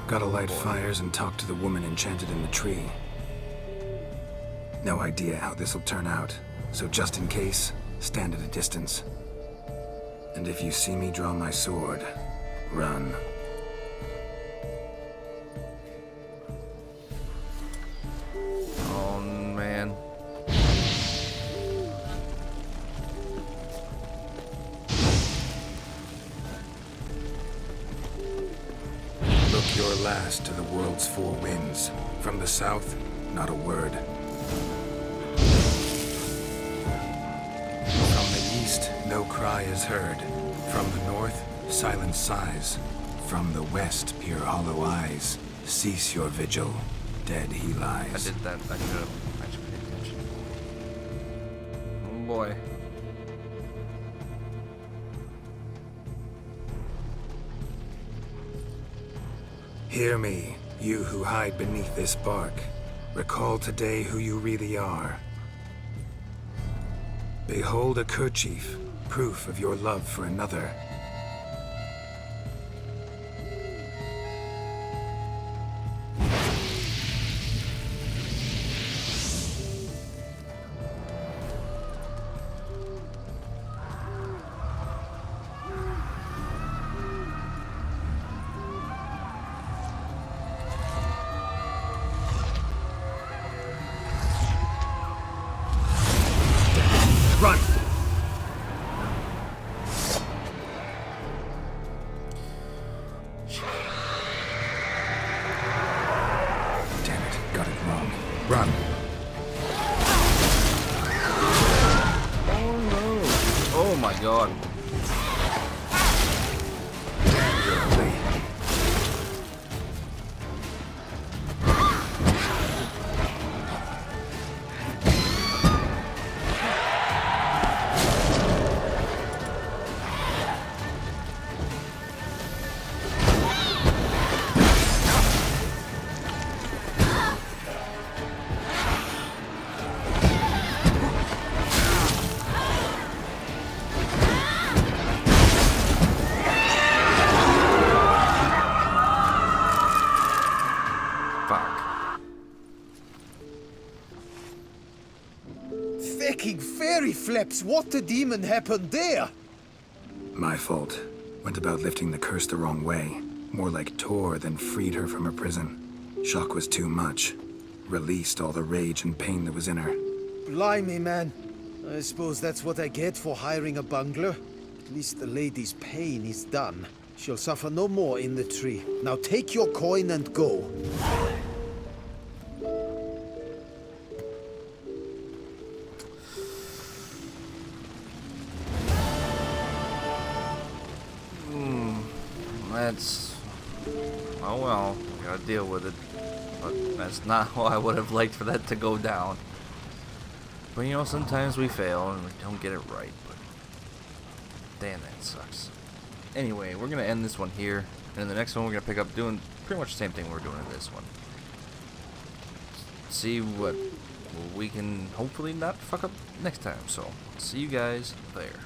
Gotta light fires and talk to the woman enchanted in the tree. No idea how this'll turn out, so just in case, stand at a distance. And if you see me draw my sword, run. Oh man. Look your last to the world's 4 winds. From the south, not a word. From the east, no cry is heard. From the north, silent sighs. From the west, peer hollow eyes. Cease your vigil. Dead he lies. I did that. I should have actually paid attention. Oh boy. Hear me, you who hide beneath this bark. Recall today who you really are. Behold a kerchief, proof of your love for another. Run! Damn it, got it wrong. Run! Oh no! Oh my god. Fecking fairy flaps, what the demon happened there? My fault. Went about lifting the curse the wrong way. More like tore than freed her from her prison. Shock was too much. Released all the rage and pain that was in her. Blimey, man. I suppose that's what I get for hiring a bungler. At least the lady's pain is done. She'll suffer no more in the tree. Now take your coin and go. That's... oh well, gotta deal with it. But that's not how I would have liked for that to go down. But you know, sometimes we fail and we don't get it right, but... damn, that sucks. Anyway, we're gonna end this one here, and in the next one we're gonna pick up doing pretty much the same thing we're doing in this one. See what we can hopefully not fuck up next time, so see you guys there.